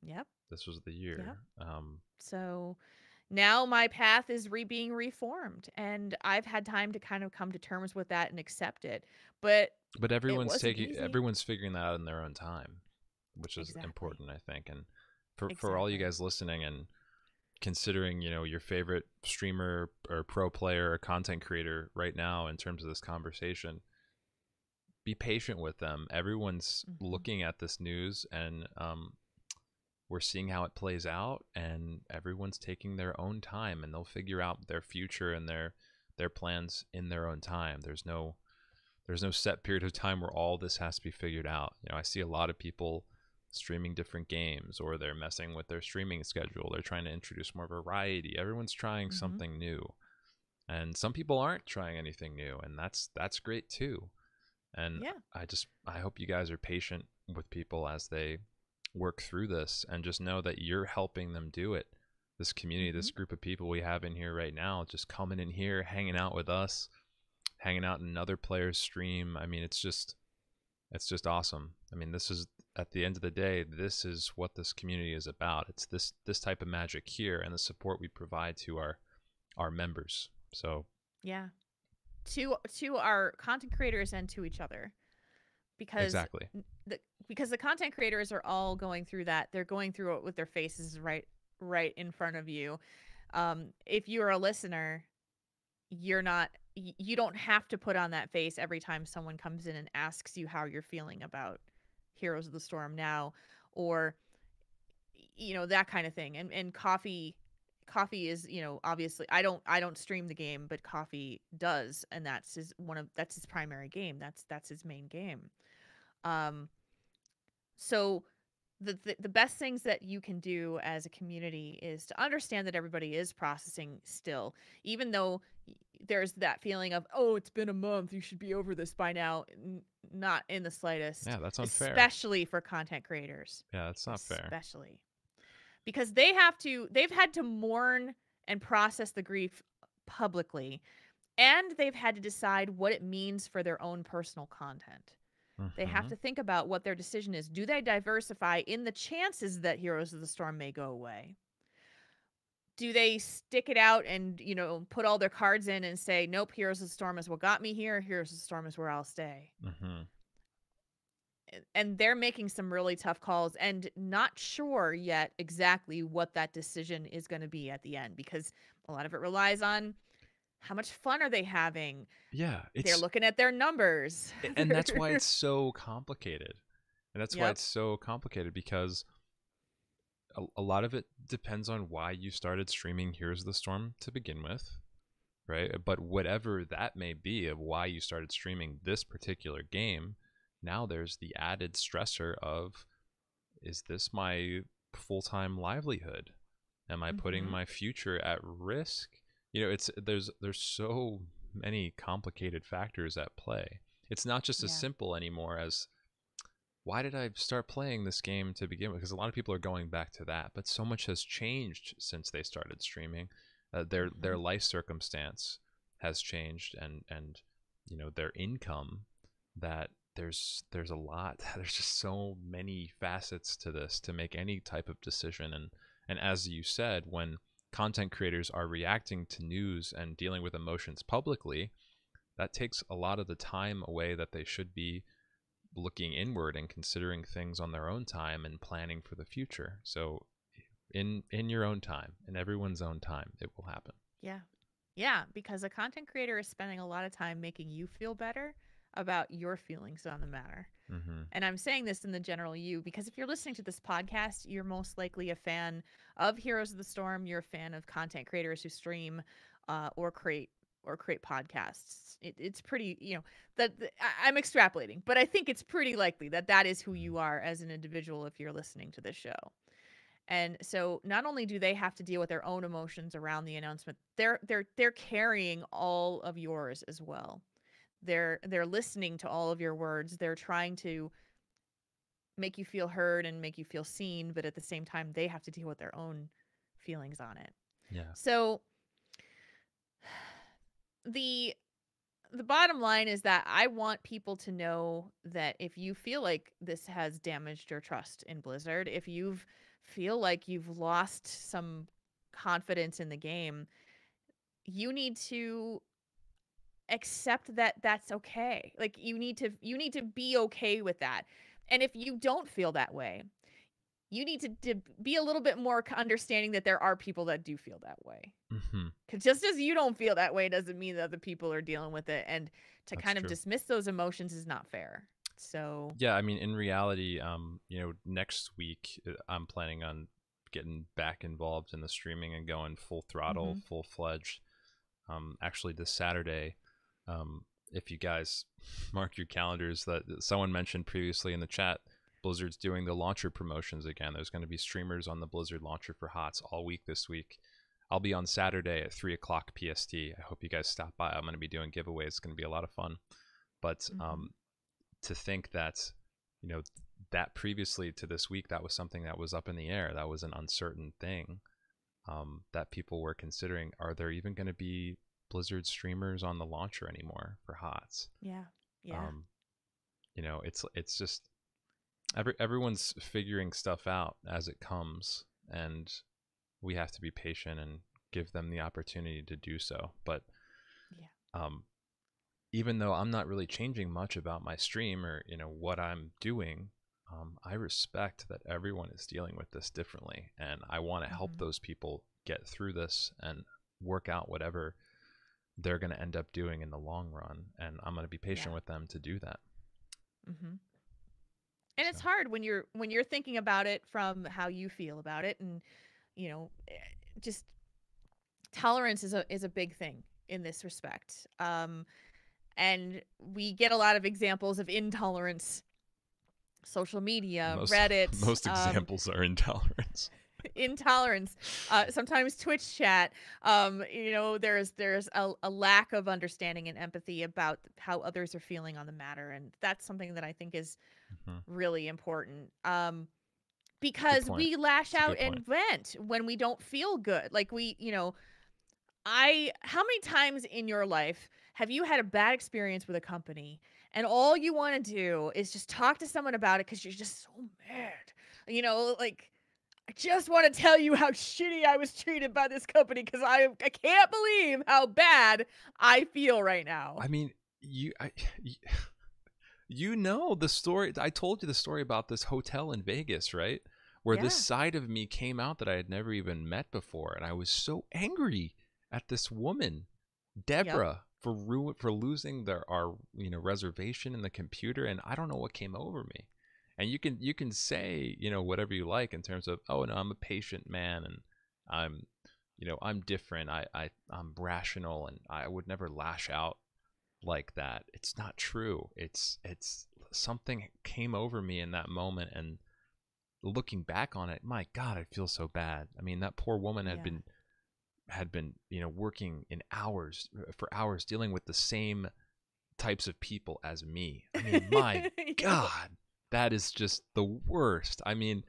Yep. This was the year. Yep. So now my path is being reformed, and I've had time to kind of come to terms with that and accept it. But everyone's figuring that out in their own time, which is important, I think. And for all you guys listening and considering, your favorite streamer or pro player or content creator right now in terms of this conversation, be patient with them. Everyone's looking at this news, and we're seeing how it plays out, and everyone's taking their own time, and they'll figure out their future and their plans in their own time. There's no set period of time where all this has to be figured out. I see a lot of people streaming different games, or they're messing with their streaming schedule. They're trying to introduce more variety. Everyone's trying something new, and some people aren't trying anything new, and that's great too. And I hope you guys are patient with people as they work through this, and just know that you're helping them do it. This community, this group of people we have in here right now, just coming in here, hanging out with us, hanging out in another player's stream. I mean, it's just awesome. I mean, this is, at the end of the day, this is what this community is about. It's this type of magic here, and the support we provide to our members. So yeah, to our content creators and to each other, because because the content creators are all going through that. They're going through it with their faces right in front of you. If you're a listener, you don't have to put on that face every time someone comes in and asks you how you're feeling about Heroes of the Storm now, or that kind of thing. And Coffee is, obviously I don't stream the game, but Coffee does, and that's his primary game. That's his main game. So the best things that you can do as a community is to understand that everybody is processing still, even though there's that feeling of, oh, it's been a month, you should be over this by now. Not in the slightest. Yeah, that's unfair. Especially for content creators. Yeah, that's not fair. Especially because they've had to mourn and process the grief publicly, and they've had to decide what it means for their own personal content. They have to think about what their decision is. Do they diversify in the chances that Heroes of the Storm may go away? Do they stick it out and, put all their cards in and say, nope, Heroes of the Storm is what got me here. Heroes of the Storm is where I'll stay. And they're making some really tough calls, and not sure yet exactly what that decision is going to be at the end, because a lot of it relies on how much fun are they having? Yeah. They're looking at their numbers. And that's why it's so complicated. Because a lot of it depends on why you started streaming Heroes of the Storm to begin with, right? But whatever that may be of why you started streaming this particular game, now there's the added stressor of, is this my full-time livelihood? Am I putting my future at risk? There's so many complicated factors at play. It's not just as simple anymore as, why did I start playing this game to begin with? Because a lot of people are going back to that, but so much has changed since they started streaming. Their life circumstance has changed, and their income, that there's a lot. There's just so many facets to this to make any type of decision. And as you said, when content creators are reacting to news and dealing with emotions publicly, that takes a lot of the time away that they should be looking inward and considering things on their own time and planning for the future. So in your own time, in everyone's own time, it will happen. Yeah, because a content creator is spending a lot of time making you feel better about your feelings on the matter. And I'm saying this in the general you, because if you're listening to this podcast, you're most likely a fan of Heroes of the Storm. You're a fan of content creators who stream or create podcasts. It's pretty, I'm extrapolating, but I think it's pretty likely that is who you are as an individual if you're listening to this show. And so not only do they have to deal with their own emotions around the announcement, they're carrying all of yours as well. They're listening to all of your words. They're trying to make you feel heard and make you feel seen, but at the same time they have to deal with their own feelings on it. Yeah. So the bottom line is that I want people to know that if you feel like this has damaged your trust in Blizzard, if you feel like you've lost some confidence in the game, you need to accept that that's okay. Like you need to be okay with that. And if you don't feel that way, you need to be a little bit more understanding that there are people that do feel that way. Because just as you don't feel that way doesn't mean that other people are dealing with it. And to That's kind of true. dismiss those emotions is not fair. So yeah, I mean, in reality, next week I'm planning on getting back involved in the streaming and going full throttle, full fledged. Actually, this Saturday, if you guys mark your calendars, that someone mentioned previously in the chat, Blizzard's doing the launcher promotions again. There's going to be streamers on the Blizzard launcher for HOTS all week this week. I'll be on Saturday at 3 o'clock PST. I hope you guys stop by. I'm going to be doing giveaways. It's going to be a lot of fun. But to think that, that previously to this week, that was something that was up in the air. That was an uncertain thing that people were considering. Are there even going to be Blizzard streamers on the launcher anymore for HOTS? Yeah. It's just everyone's figuring stuff out as it comes, and we have to be patient and give them the opportunity to do so. But even though I'm not really changing much about my stream or what I'm doing, I respect that everyone is dealing with this differently, and I want to help those people get through this and work out whatever they're going to end up doing in the long run, and I'm going to be patient with them to do that. And it's hard when you're thinking about it from how you feel about it, and just tolerance is a big thing in this respect. And we get a lot of examples of intolerance, social media, Reddit. Most examples are intolerance. Sometimes Twitch chat. There's a lack of understanding and empathy about how others are feeling on the matter, and that's something that I think is really important. Because we lash out and vent when we don't feel good. Like how many times in your life have you had a bad experience with a company and all you want to do is just talk to someone about it because you're just so mad? I just want to tell you how shitty I was treated by this company because I can't believe how bad I feel right now. I mean, the story. I told you the story about this hotel in Vegas, right? Where this side of me came out that I had never even met before, and I was so angry at this woman, Deborah, for losing our reservation in the computer, and I don't know what came over me. And you can say whatever you like in terms of, oh no, I'm a patient man and I'm different. I'm rational and I would never lash out like that. It's not true. It's something came over me in that moment, and looking back on it, my God, I feel so bad. I mean, that poor woman had been working for hours dealing with the same types of people as me. I mean, my God. That is just the worst. I mean,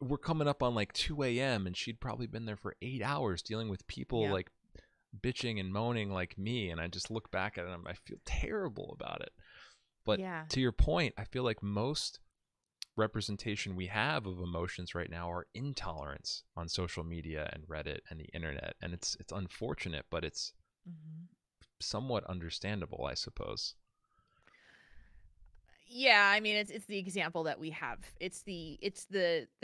we're coming up on like 2 a.m. and she'd probably been there for 8 hours dealing with people like bitching and moaning like me. And I just look back at it and I feel terrible about it. But to your point, I feel like most representation we have of emotions right now are intolerance on social media and Reddit and the internet. And it's unfortunate, but it's somewhat understandable, I suppose. Yeah, I mean it's the example that we have. It's the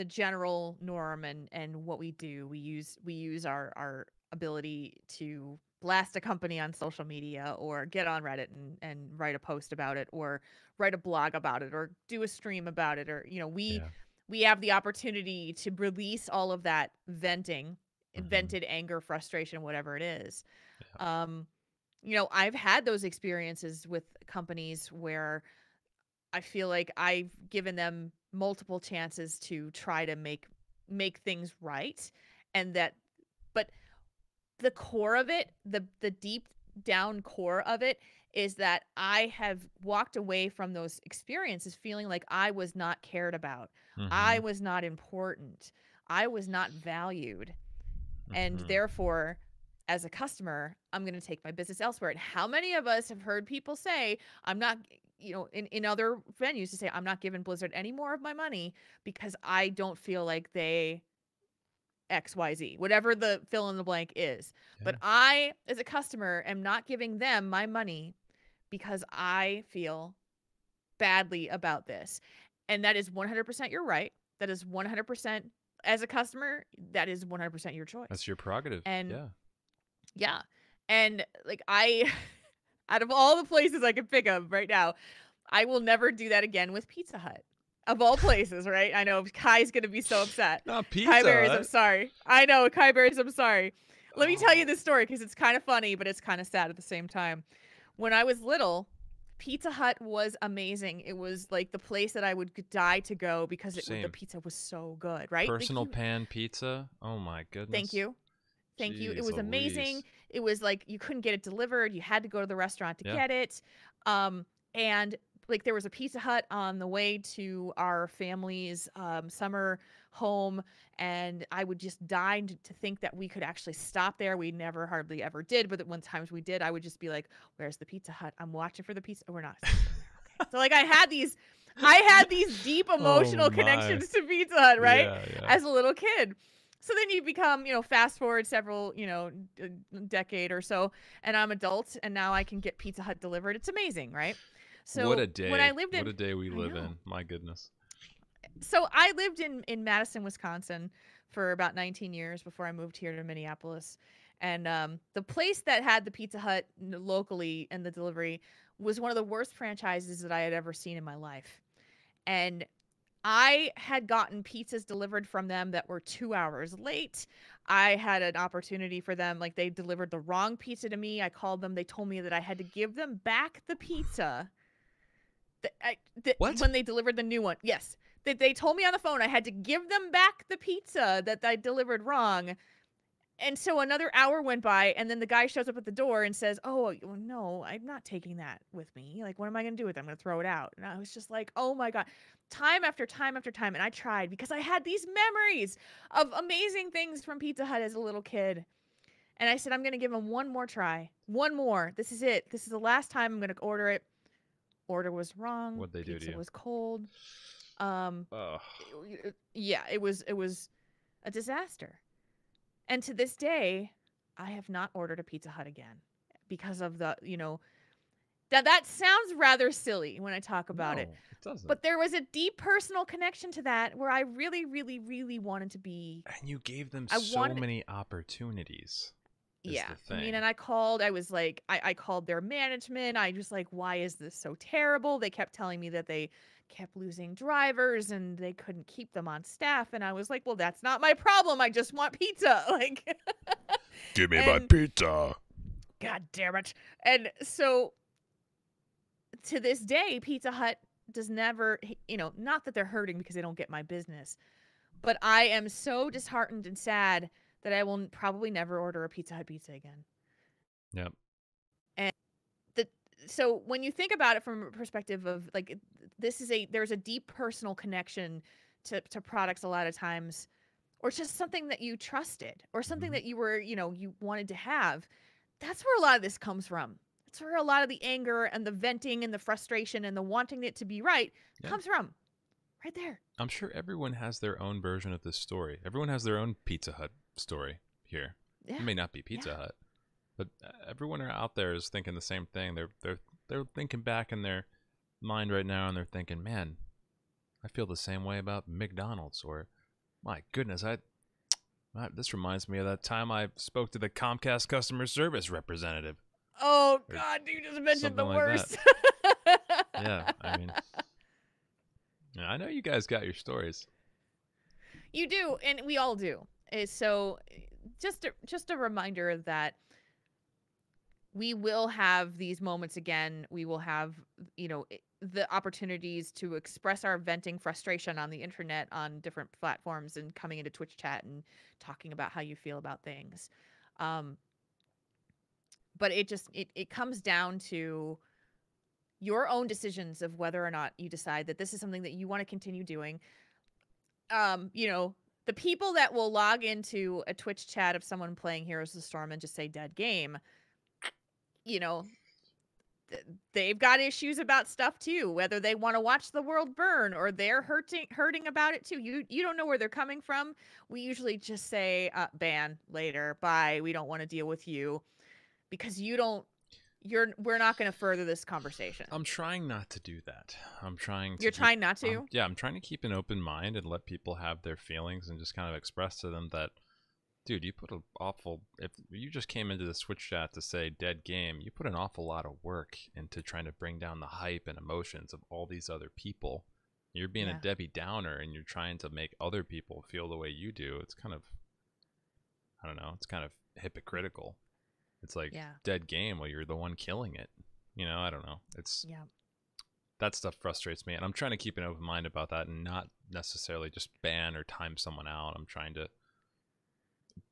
general norm and what we do. We use our ability to blast a company on social media or get on Reddit and write a post about it or write a blog about it or do a stream about it, or we have the opportunity to release all of that vented anger, frustration, whatever it is. I've had those experiences with companies where I feel like I've given them multiple chances to try to make make things right, and that, but the core of it, the deep down core of it, is that I have walked away from those experiences feeling like I was not cared about. I was not important. I was not valued. And therefore, as a customer, I'm going to take my business elsewhere. And how many of us have heard people say, I'm not, in other venues, to say, I'm not giving Blizzard any more of my money because I don't feel like they XYZ, whatever the fill in the blank is. Yeah. But I, as a customer, am not giving them my money because I feel badly about this. And that is 100% you're right. That is 100%, as a customer, that is 100% your choice. That's your prerogative. And yeah. And like out of all the places I could pick of right now, I will never do that again with Pizza Hut. Of all places, right? I know Kai's going to be so upset. Not Pizza Kai Berries, Hut. I'm sorry. I know, Kai Berries, I'm sorry. Let me tell you this story because it's kind of funny, but it's kind of sad at the same time. When I was little, Pizza Hut was amazing. It was like the place that I would die to go because the pizza was so good, right? Personal pan pizza. Oh my goodness. Thank you. Thank you. It was Louise. amazing. It was like you couldn't get it delivered. You had to go to the restaurant to get it. And like there was a Pizza Hut on the way to our family's summer home, and I would just die to think that we could actually stop there. We never hardly ever did, but when times we did, I would just be like, where's the Pizza Hut? I'm watching for the pizza. Oh, we're not. Okay. So like I had these deep emotional connections to Pizza Hut, right? Yeah. As a little kid. So then you become, fast forward several, decade or so, and I'm adult, and now I can get Pizza Hut delivered. It's amazing, right? So what a day! When I lived what a day we live in! My goodness. So I lived in Madison, Wisconsin, for about 19 years before I moved here to Minneapolis, and the place that had the Pizza Hut locally and the delivery was one of the worst franchises that I had ever seen in my life, and I had gotten pizzas delivered from them that were 2 hours late. I had an opportunity for them, like they delivered the wrong pizza to me. I called them. They told me that I had to give them back the pizza. What? When they delivered the new one. Yes. They told me on the phone I had to give them back the pizza that I delivered wrong. And so another hour went by, and then the guy shows up at the door and says, oh, no, I'm not taking that with me. Like, what am I going to do with it? I'm going to throw it out. And I was just like, oh, my God. Time after time after time. And I tried because I had these memories of amazing things from Pizza Hut as a little kid. And I said, I'm going to give them one more try. One more. This is it. This is the last time I'm going to order it. Order was wrong. What'd they do to you? Pizza was cold. Yeah, it was a disaster. And to this day, I have not ordered a Pizza Hut again because of the, that sounds rather silly when I talk about it. It doesn't. But there was a deep personal connection to that where I really, really, really wanted to be. And you gave them many opportunities. Yeah. I mean, and I called their management. I just like, why is this so terrible? They kept telling me that they kept losing drivers and they couldn't keep them on staff. And I was like, well, that's not my problem. I just want pizza. Like, give me my pizza. God damn it. And so to this day, Pizza Hut does never, not that they're hurting because they don't get my business, but I am so disheartened and sad that I will probably never order a Pizza Hut pizza again. Yep. And so when you think about it from a perspective of like, there's a deep personal connection to products a lot of times, or just something that you trusted or something that you were, you wanted to have. That's where a lot of this comes from. That's where a lot of the anger and the venting and the frustration and the wanting it to be right comes from. Right there. I'm sure everyone has their own version of this story. Everyone has their own Pizza Hut story here. Yeah. It may not be Pizza Hut, but everyone out there is thinking the same thing. They're thinking back in their mind right now, and they're thinking, "Man, I feel the same way about McDonald's." Or, "My goodness, this reminds me of that time I spoke to the Comcast customer service representative." Oh God, you just mentioned the worst. Yeah, I mean, I know you guys got your stories. You do, and we all do. So just a reminder that we will have these moments again. We will have, the opportunities to express our venting frustration on the internet on different platforms and coming into Twitch chat and talking about how you feel about things. But it comes down to your own decisions of whether or not you decide that this is something that you want to continue doing. You know, the people that will log into a Twitch chat of someone playing Heroes of the Storm and just say dead game, you know, they've got issues about stuff too, whether they want to watch the world burn or they're hurting about it too. You don't know where they're coming from. We usually just say ban later, bye, we don't want to deal with you, because we're not going to further this conversation. I'm trying not to do that. You're trying not to? Yeah, I'm trying to keep an open mind and let people have their feelings and just kind of express to them that, dude, you put an awful, if you just came into the Switch chat to say dead game, you put an awful lot of work into trying to bring down the hype and emotions of all these other people. You're being a Debbie Downer and you're trying to make other people feel the way you do. It's kind of, I don't know, it's kind of hypocritical. It's like dead game while you're the one killing it. You know, I don't know. It's that stuff frustrates me, and I'm trying to keep an open mind about that and not necessarily just ban or time someone out. I'm trying to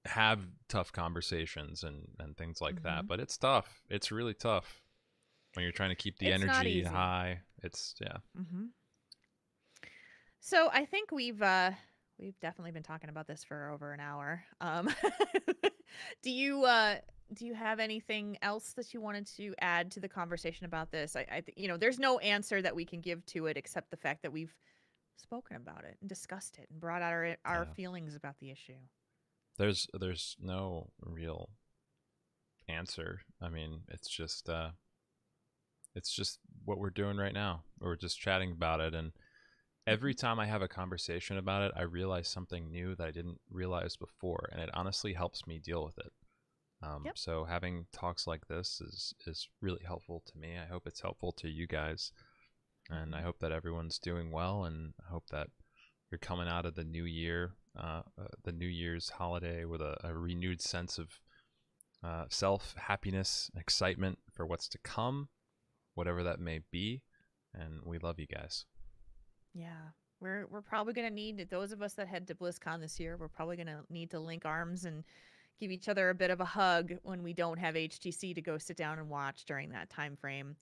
have tough conversations and things like that, but it's tough. It's really tough when you're trying to keep the energy high. It's So I think we've definitely been talking about this for over an hour. Do you have anything else that you wanted to add to the conversation about this? You know, there's no answer that we can give to it except the fact that we've spoken about it and discussed it and brought out our feelings about the issue. There's no real answer. I mean, it's just what we're doing right now. We're just chatting about it, and every time I have a conversation about it, I realize something new that I didn't realize before, and it honestly helps me deal with it. So having talks like this is really helpful to me. I hope it's helpful to you guys, and I hope that everyone's doing well, and I hope that you're coming out of the new year, the New Year's holiday with a renewed sense of self, happiness, excitement for what's to come, whatever that may be, and we love you guys. Yeah. We're probably going to need, those of us that head to Blizzcon this year, we're probably going to need to link arms and give each other a bit of a hug when we don't have HGC to go sit down and watch during that time frame.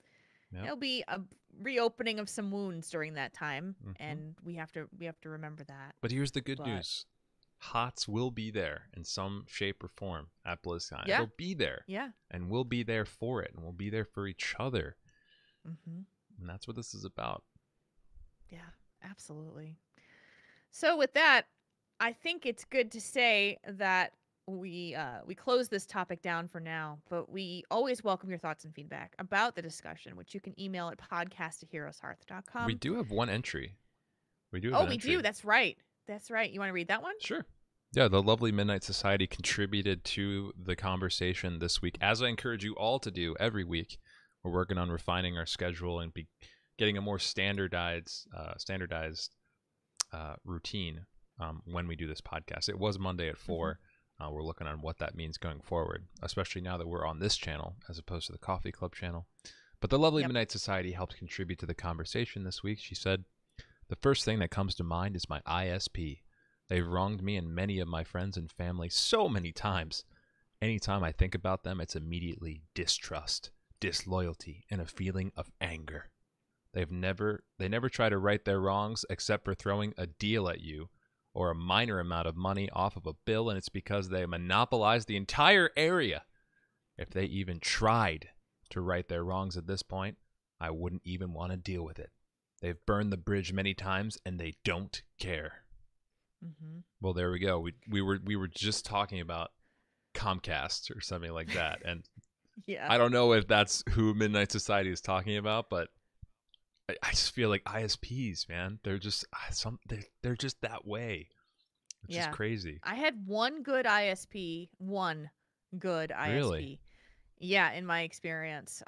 Yep. There'll be a reopening of some wounds during that time, and we have to remember that. But here's the good news. HOTS will be there in some shape or form at BlizzCon. Yeah. It'll be there. Yeah. And we'll be there for it, and we'll be there for each other. And that's what this is about. Yeah, absolutely. So with that, I think it's good to say that we close this topic down for now, but we always welcome your thoughts and feedback about the discussion, which you can email at podcast@heroeshearth.com. We do have one entry. We do. That's right. That's right. You want to read that one? Sure. Yeah, the lovely Midnight Society contributed to the conversation this week, as I encourage you all to do every week. We're working on refining our schedule and getting a more standardized routine when we do this podcast. It was Monday at 4. We're looking on what that means going forward, especially now that we're on this channel as opposed to the Coffee Club channel. But the lovely Midnight Society helped contribute to the conversation this week. She said, "The first thing that comes to mind is my ISP. They've wronged me and many of my friends and family so many times. Anytime I think about them, it's immediately distrust, disloyalty, and a feeling of anger. They never try to right their wrongs except for throwing a deal at you or a minor amount of money off of a bill, and it's because they monopolize the entire area. If they even tried to right their wrongs at this point, I wouldn't even want to deal with it. They've burned the bridge many times, and they don't care." Well, there we go. We were just talking about Comcast or something like that, and I don't know if that's who Midnight Society is talking about, but I just feel like ISPs, man, they're just they're just that way. It's just crazy. I had one good ISP. Really? Yeah, in my experience,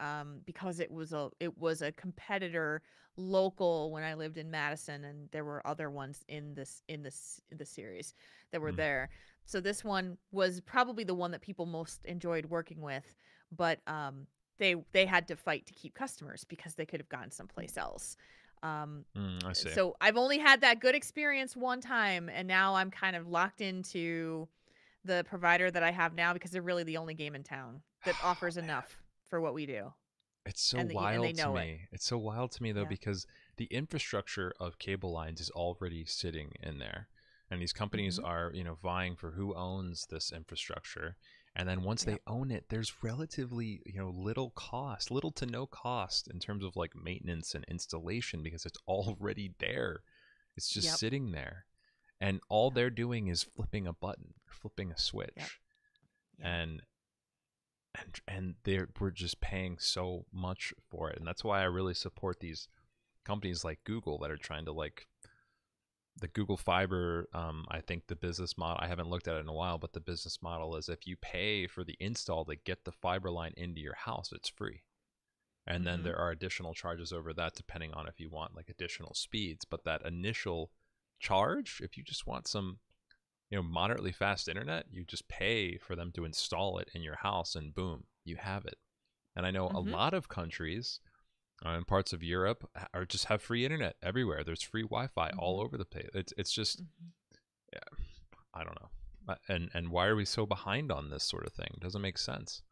because it was a competitor local when I lived in Madison, and there were other ones in the series that were there. So this one was probably the one that people most enjoyed working with, but they had to fight to keep customers because they could have gone someplace else. I see. So I've only had that good experience one time, and now I'm kind of locked into the provider that I have now because they're really the only game in town that offers enough for what we do. It's so And wild they know to it. me. It's so wild to me though, Yeah. because the infrastructure of cable lines is already sitting in there. And these companies are, vying for who owns this infrastructure. And then once they own it, there's relatively, little to no cost in terms of like maintenance and installation because it's already there. It's just sitting there. And all they're doing is flipping a button, flipping a switch. And we're just paying so much for it. And that's why I really support these companies like Google that are trying to like the Google Fiber. I think the business model, I haven't looked at it in a while, but the business model is if you pay for the install to get the fiber line into your house, it's free. And then there are additional charges over that depending on if you want like additional speeds. But that initial charge, if you just want some moderately fast internet, you just pay for them to install it in your house and boom, you have it. And I know a lot of countries in parts of Europe are just have free internet everywhere. There's free Wi-Fi all over the place. It's just, I don't know. And why are we so behind on this sort of thing? It doesn't make sense.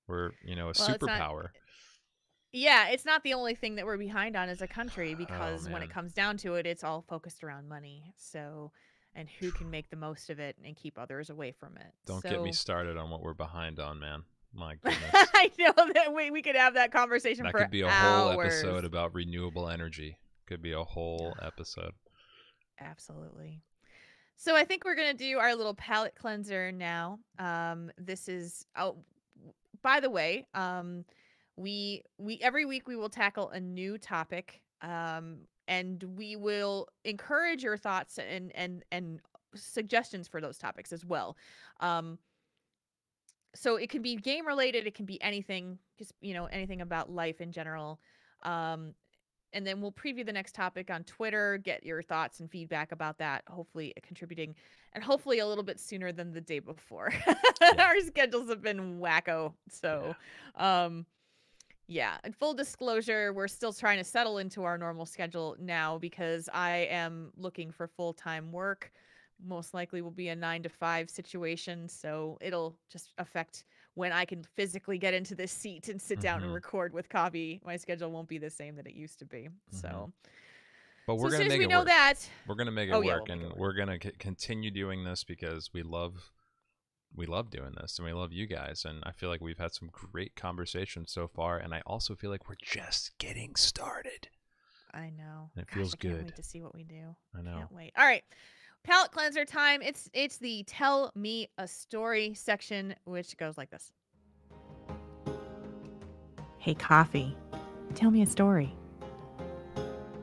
We're, a superpower. It's not the only thing that we're behind on as a country because when it comes down to it, it's all focused around money. So, and who can make the most of it and keep others away from it. Don't get me started on what we're behind on, man. My goodness. I know that we could have that conversation for hours. That could be a whole episode about renewable energy. Could be a whole episode. Absolutely. So I think we're going to do our little palate cleanser now. This is, by the way, we every week we will tackle a new topic. And we will encourage your thoughts and suggestions for those topics as well. So it can be game related, it can be anything, just anything about life in general. And then we'll preview the next topic on Twitter, get your thoughts and feedback about that, hopefully contributing, and hopefully a little bit sooner than the day before. Our schedules have been wacko. So and full disclosure, we're still trying to settle into our normal schedule now because I am looking for full-time work. Most likely will be a 9 to 5 situation. So it'll just affect when I can physically get into this seat and sit down and record with Coffee. My schedule won't be the same that it used to be. So, but we're going to make it work. We're going to make it work, and we're going to continue doing this because we love doing this and we love you guys. And I feel like we've had some great conversations so far. And I also feel like we're just getting started. I know. And it feels good. I can't wait to see what we do. I know. Can't wait. All right. Palette cleanser time. It's the Tell Me a Story section, which goes like this. Hey, Coffee, tell me a story.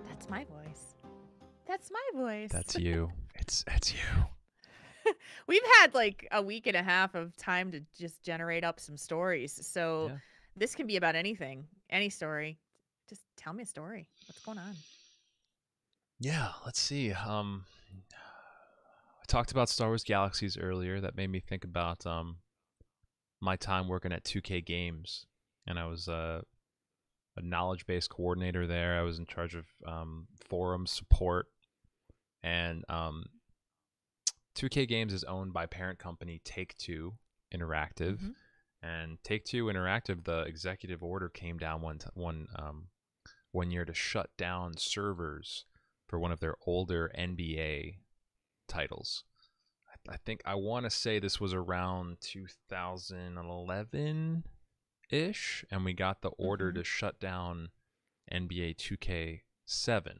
That's my voice. That's my voice. That's you. It's you. We've had like a week and a half of time to just generate up some stories. So this can be about anything, any story. Just tell me a story. What's going on? Yeah, let's see. I talked about Star Wars Galaxies earlier. That made me think about my time working at 2K Games. And I was a knowledge-based coordinator there. I was in charge of forum support. And 2K Games is owned by parent company Take-Two Interactive. And Take-Two Interactive, the executive order came down one year to shut down servers for one of their older NBA titles. I want to say this was around 2011-ish, and we got the order to shut down NBA 2K7.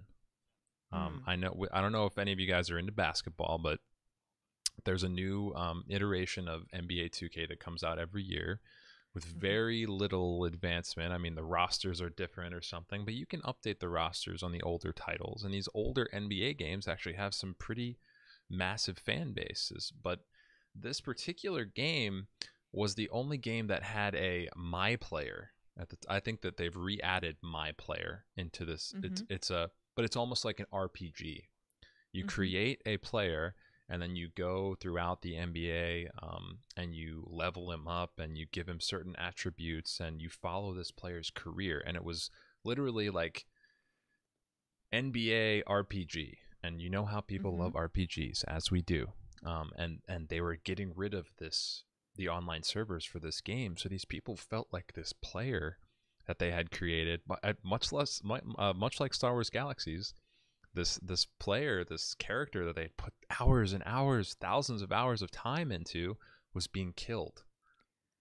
I don't know if any of you guys are into basketball, but there's a new iteration of NBA 2K that comes out every year with very little advancement. I mean, the rosters are different or something, but you can update the rosters on the older titles. And these older NBA games actually have some pretty massive fan bases. But this particular game was the only game that had a My Player. I think that they've re-added My Player into this. But it's almost like an RPG. You create a player, and then you go throughout the NBA and you level him up and you give him certain attributes and you follow this player's career. And it was literally like NBA RPG. And you know how people love RPGs, as we do. And they were getting rid of the online servers for this game. So these people felt like this player that they had created, much like Star Wars Galaxies, this player, this character that they had put hours and hours, thousands of hours of time into, was being killed.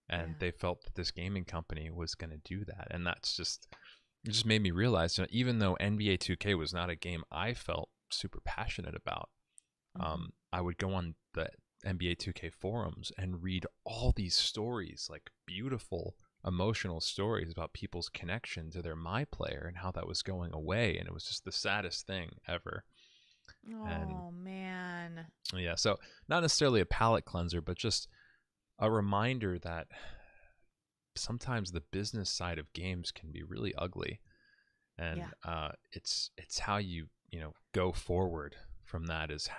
And they felt that this gaming company was going to do that. And it just made me realize, even though NBA 2K was not a game I felt super passionate about, I would go on the NBA 2K forums and read all these stories, like beautiful, emotional stories about people's connection to their My Player and how that was going away. And it was just the saddest thing ever. Man. Yeah, so not necessarily a palate cleanser, but just a reminder that sometimes the business side of games can be really ugly. And it's how you go forward from that is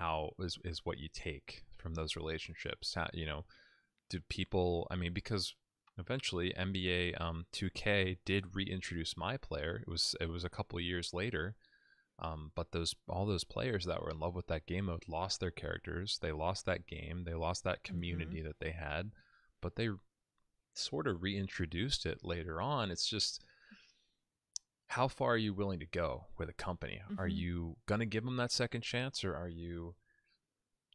what you take from those relationships. How, do people, because eventually NBA 2K did reintroduce My Player. It was a couple of years later, but all those players that were in love with that game mode lost their characters. They lost that game. They lost that community that they had, but they sort of reintroduced it later on. It's just, how far are you willing to go with a company? Are you going to give them that second chance, or are you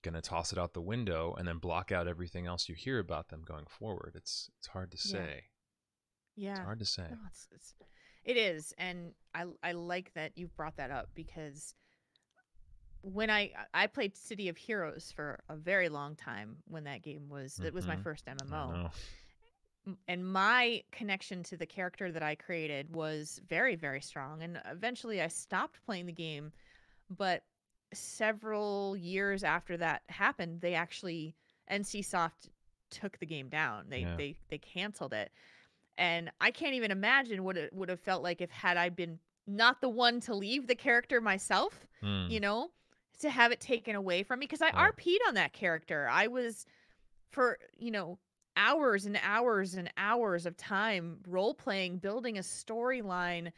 going to toss it out the window and then block out everything else you hear about them going forward? It's hard to say. Yeah. It's hard to say. No, it is. And I like that you've brought that up, because when I played City of Heroes for a very long time when that game it was my first MMO. And my connection to the character that I created was very, very strong. And eventually I stopped playing the game. But several years after that happened, they actually, NCSoft took the game down. They canceled it. And I can't even imagine what it would have felt like had I been not the one to leave the character myself, to have it taken away from me. Because I RP'd on that character. I was, for, hours and hours and hours of time role-playing, building a storyline,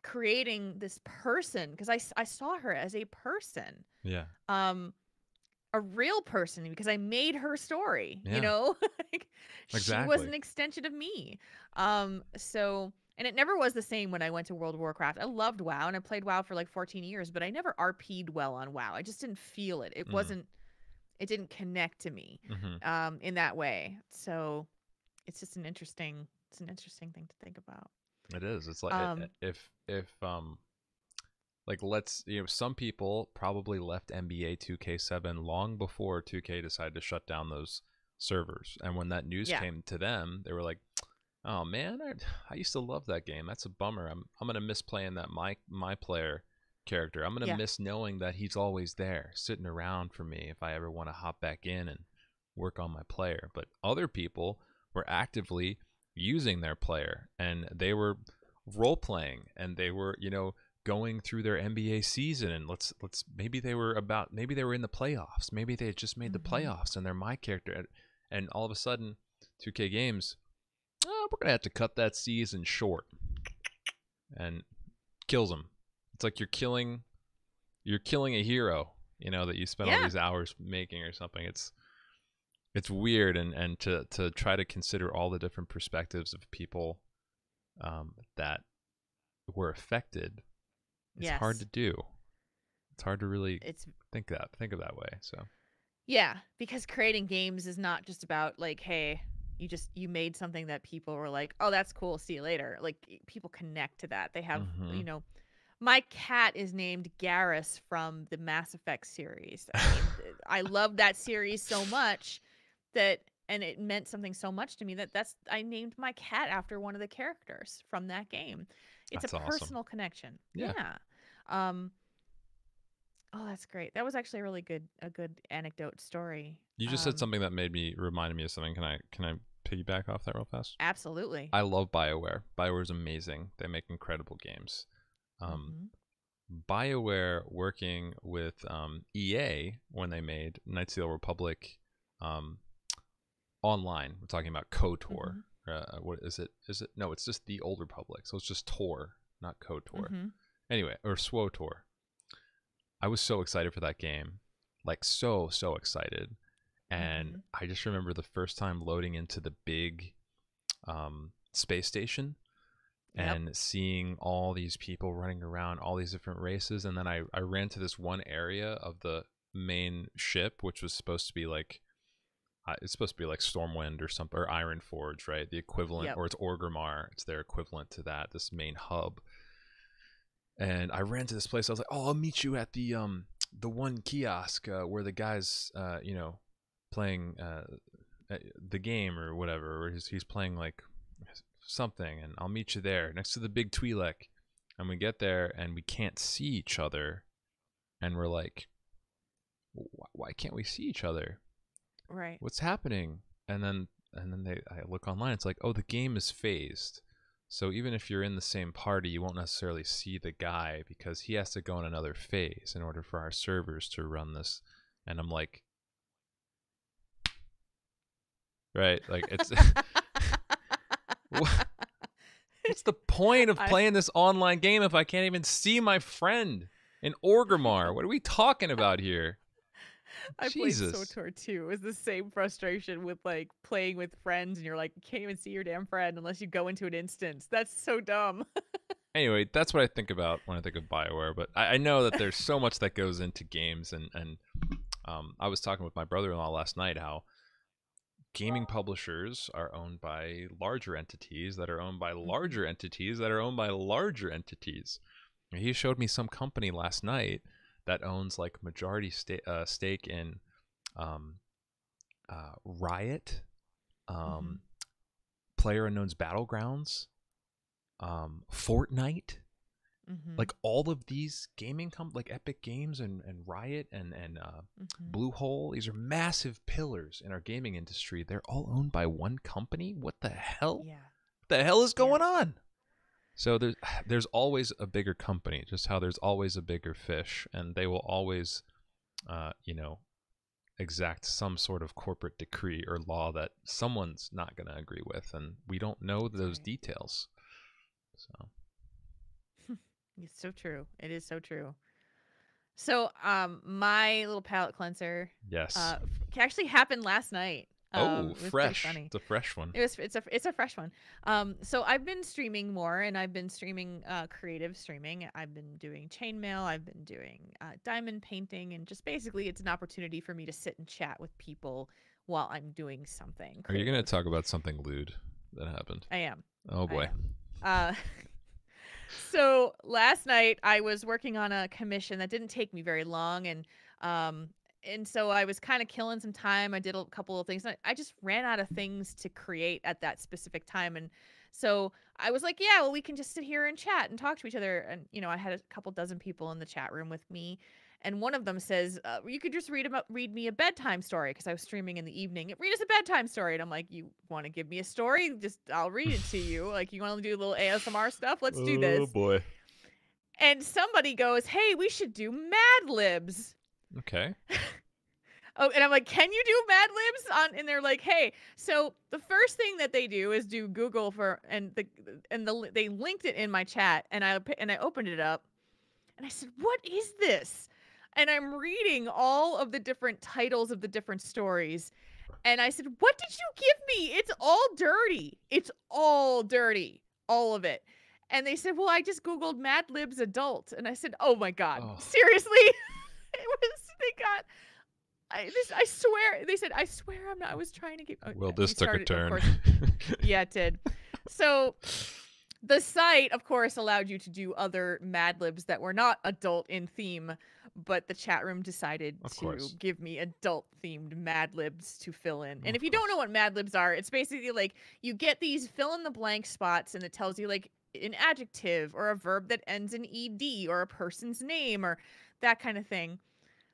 creating this person, because I saw her as a person. Yeah. A real person, because I made her story, like, exactly. She was an extension of me. So, and it never was the same when I went to World of Warcraft. I loved WoW, and I played WoW for like 14 years, but I never RP'd well on WoW. I just didn't feel it. It didn't connect to me in that way. So it's just an interesting thing to think about. It is. It's like if like, some people probably left NBA 2K7 long before 2K decided to shut down those servers. And when that news came to them, they were like, "Oh man, I used to love that game. That's a bummer. I'm gonna miss playing that my player character. I'm gonna miss knowing that he's always there, sitting around for me if I ever want to hop back in and work on my player." But other people were actively using their player, and they were role playing, and they were going through their NBA season, and maybe they were in the playoffs, maybe they had just made the playoffs and they're my character, and all of a sudden 2K Games, we're gonna have to cut that season short, and kills them. It's like you're killing a hero, that you spent all these hours making or something. It's weird, and to try to consider all the different perspectives of people that were affected. It's hard to do. It's hard to really think of that way. So yeah, because creating games is not just about like, hey, you made something that people were like, oh, that's cool, see you later. Like, people connect to that. They have my cat is named Garrus from the Mass Effect series. I love that series so much and it meant something so much to me I named my cat after one of the characters from that game. It's a personal connection. Yeah. Oh, that's great. That was actually a good anecdote story. You just said something that reminded me of something. Can I piggyback off that real fast? Absolutely. I love BioWare. BioWare is amazing. They make incredible games. BioWare working with EA when they made Knights of the Old Republic online. We're talking about KOTOR. What is it? No, it's just the Old Republic. So it's just Tor, not KOTOR. Anyway, or SWOTOR. I was so excited for that game. Like so excited. And I just remember the first time loading into the big space station and seeing all these people running around, all these different races. And then I ran to this one area of the main ship, which was supposed to be like, it's supposed to be like Stormwind or something, or Ironforge, right? The equivalent, or it's Orgrimmar. It's their equivalent to that, this main hub. And I ran to this place. I was like, oh, I'll meet you at the one kiosk where the guy's, you know, playing the game or whatever, or he's playing like something, and I'll meet you there next to the big Twi'lek. And we get there and we can't see each other, and we're like, why can't we see each other? Right. What's happening? And then I look online. It's like, oh, the game is phased. So even if you're in the same party, you won't necessarily see the guy because he has to go in another phase in order for our servers to run this. And I'm like, right, like it's what's the point of playing this online game if I can't even see my friend in Orgrimmar? What are we talking about here? I played SWTOR too. It was the same frustration with like playing with friends, and you're like, you can't even see your damn friend unless you go into an instance. That's so dumb. Anyway, that's what I think about when I think of BioWare. But I know that there's so much that goes into games, and I was talking with my brother-in-law last night how gaming publishers are owned by larger entities that are owned by larger entities that are owned by larger entities. He showed me some company last night that owns like majority stake in Riot, PlayerUnknown's Battlegrounds, Fortnite, like all of these gaming like Epic Games and Riot and Bluehole. These are massive pillars in our gaming industry. They're all owned by one company. What the hell? Yeah. What the hell is going on? So there's always a bigger company, just how there's always a bigger fish, and they will always, you know, exact some sort of corporate decree or law that someone's not going to agree with, and we don't know those details. So it's so true. It is so true. So my little palate cleanser, actually happened last night. Oh, fresh! It's a fresh one. It's a fresh one. So I've been streaming more, and I've been streaming creative streaming. I've been doing chainmail. I've been doing diamond painting, and just basically, it's an opportunity for me to sit and chat with people while I'm doing something creative. Are you going to talk about something lewd that happened? I am. Oh boy. So last night I was working on a commission that didn't take me very long, and so I was kind of killing some time. I did a couple of things. I just ran out of things to create at that specific time. And so I was like, yeah, well, we can just sit here and chat and talk to each other. And, you know, I had a couple dozen people in the chat room with me. And one of them says, you could just read me a bedtime story, because I was streaming in the evening. Read us a bedtime story. And I'm like, you want to give me a story? I'll read it to you. Like, you want to do a little ASMR stuff? Let's do this. Oh, boy. And somebody goes, hey, we should do Mad Libs. Okay. Oh, and I'm like, can you do Mad Libs? And they're like, hey. So the first thing that they do is do Google they linked it in my chat, and I opened it up, and I said, what is this? And I'm reading all of the different titles of the different stories, and I said, what did you give me? It's all dirty. It's all dirty, all of it. And they said, well, I just Googled Mad Libs adult, and I said, oh my God, seriously? I swear, they said, I swear I'm not, I was trying to get, well, this took a turn. Yeah, it did. So the site, of course, allowed you to do other Mad Libs that were not adult in theme, but the chat room decided to give me adult themed Mad Libs to fill in. And if you don't know what Mad Libs are, it's basically like you get these fill in the blank spots, and it tells you like an adjective or a verb that ends in ed, or a person's name, or that kind of thing.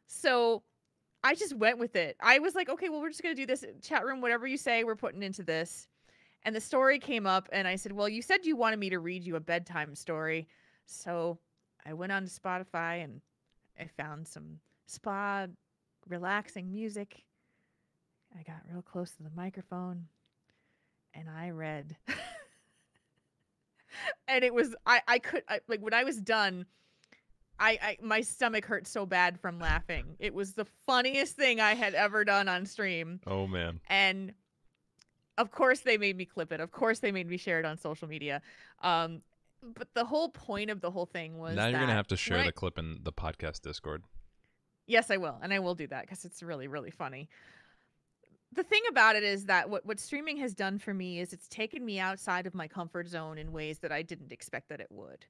So I just went with it. I was like, okay, well, we're just going to do this chat room. Whatever you say, we're putting into this. And the story came up, and I said, well, you said you wanted me to read you a bedtime story. So I went on to Spotify and I found some spa relaxing music. I got real close to the microphone and I read. And it was, like when I was done, my stomach hurt so bad from laughing. It was the funniest thing I had ever done on stream. Oh man. And of course they made me clip it. Of course they made me share it on social media. But the whole point of the whole thing was now you're going to have to share the clip in the podcast Discord. Yes, I will. And I will do that because it's really, really funny. The thing about it is that what streaming has done for me is it's taken me outside of my comfort zone in ways that I didn't expect that it would.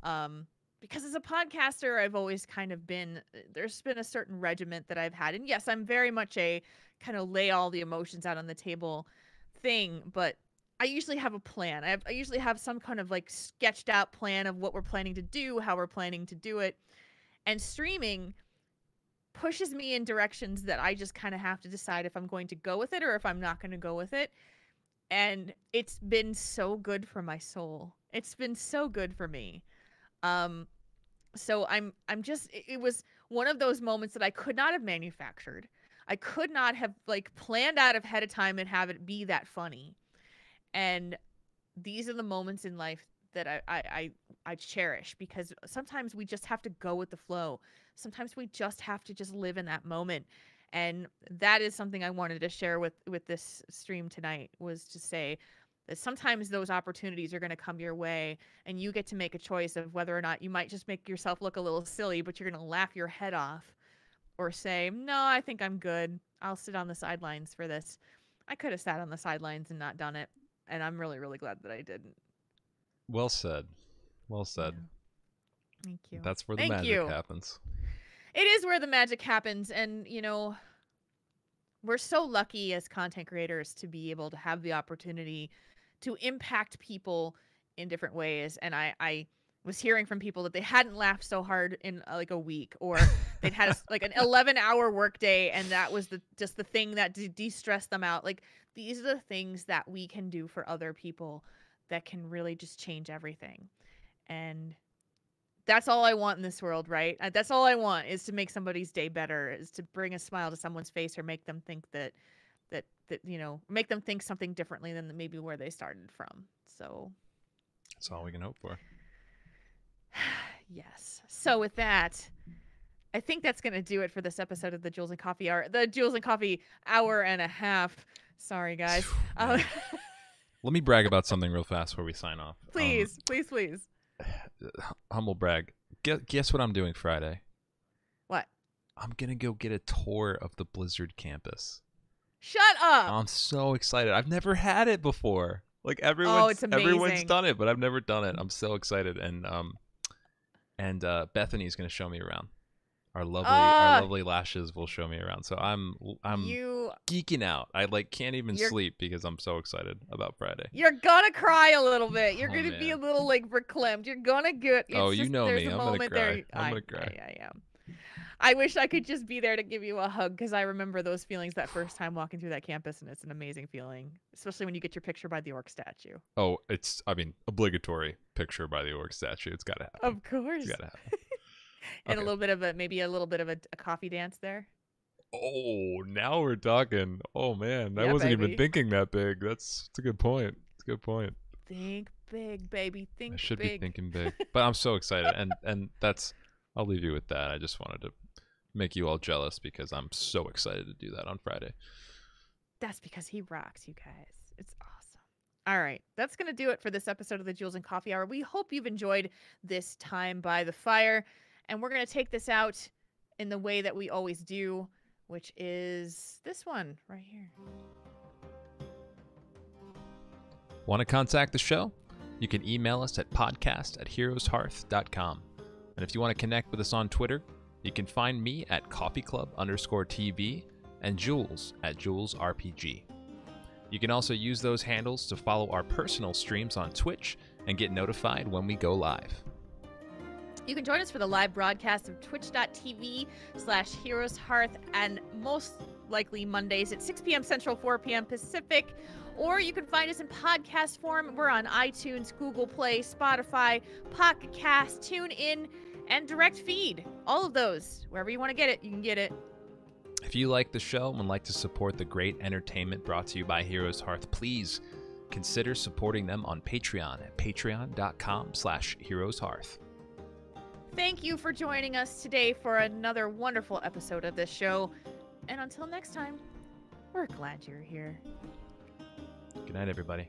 Because as a podcaster, I've always kind of there's been a certain regiment that I've had. And yes, I'm very much a kind of lay all the emotions out on the table thing, but I usually have a plan. I usually have some kind of like sketched out plan of what we're planning to do, how we're planning to do it. And streaming pushes me in directions that I just kind of have to decide if I'm going to go with it or if I'm not going to go with it. And it's been so good for my soul. It's been so good for me. So I'm just, it was one of those moments that I could not have manufactured. I could not have like planned out ahead of time and have it be that funny. And these are the moments in life that I cherish, because sometimes we just have to go with the flow. Sometimes we just have to just live in that moment. And that is something I wanted to share with this stream tonight, was to say that sometimes those opportunities are going to come your way and you get to make a choice of whether or not you might just make yourself look a little silly, but you're going to laugh your head off, or say, no, I think I'm good. I'll sit on the sidelines for this. I could have sat on the sidelines and not done it. And I'm really, really glad that I didn't. Well said. Well said. Yeah. Thank you. That's where the magic happens. It is where the magic happens. And, you know, we're so lucky as content creators to be able to have the opportunity to impact people in different ways. And I was hearing from people that they hadn't laughed so hard in like a week, or they'd had like an 11-hour workday, and that was just the thing that de-stressed them out. Like, these are the things that we can do for other people that can really just change everything. And that's all I want in this world, right? That's all I want, is to make somebody's day better, is to bring a smile to someone's face, or make them think that you know, make them think something differently than maybe where they started from. So that's all we can hope for. Yes. So with that, I think that's going to do it for this episode of the Jules and Coffee Hour. The Jules and Coffee Hour and a half. Sorry, guys. Let me brag about something real fast before we sign off. Please, please. Humble brag. Guess what I'm doing Friday? What? I'm going to go get a tour of the Blizzard campus. Shut up. I'm so excited. I've never had it before. Like, everyone's done it, but I've never done it. I'm so excited. And Bethany's going to show me around. Our lovely lashes will show me around. So I'm geeking out. I can't even sleep because I'm so excited about Friday. You're gonna cry a little bit. You're gonna be a little verklempt. You're gonna get. You know me. I'm gonna cry. I'm gonna cry. I am. I wish I could just be there to give you a hug, because I remember those feelings that first time walking through that campus, and it's an amazing feeling, especially when you get your picture by the orc statue. Oh, it's obligatory picture by the orc statue. It's gotta happen. Of course. It's gotta happen. And okay. maybe a little bit of a coffee dance there. Oh, now we're talking. Oh man, I wasn't even thinking that big. That's a good point. It's a good point. Think big, baby. Think big. I should be thinking big, but I'm so excited, and that's. I'll leave you with that. I just wanted to make you all jealous because I'm so excited to do that on Friday. That's because he rocks, you guys. It's awesome. All right, that's gonna do it for this episode of the Jules and Coffee Hour. We hope you've enjoyed this time by the fire. And we're going to take this out in the way that we always do, which is this one right here. Want to contact the show? You can email us at podcast@heroeshearth.com. And if you want to connect with us on Twitter, you can find me at coffeeclub_TV and Jules at JulesRPG. You can also use those handles to follow our personal streams on Twitch and get notified when we go live. You can join us for the live broadcast of twitch.tv/HeroesHearth, and most likely Mondays at 6 p.m. Central, 4 p.m. Pacific. Or you can find us in podcast form. We're on iTunes, Google Play, Spotify, Pocket Cast, TuneIn, and direct feed. All of those. Wherever you want to get it, you can get it. If you like the show and would like to support the great entertainment brought to you by HeroesHearth, please consider supporting them on Patreon at patreon.com/HeroesHearth. Thank you for joining us today for another wonderful episode of this show. And until next time, we're glad you're here. Good night, everybody.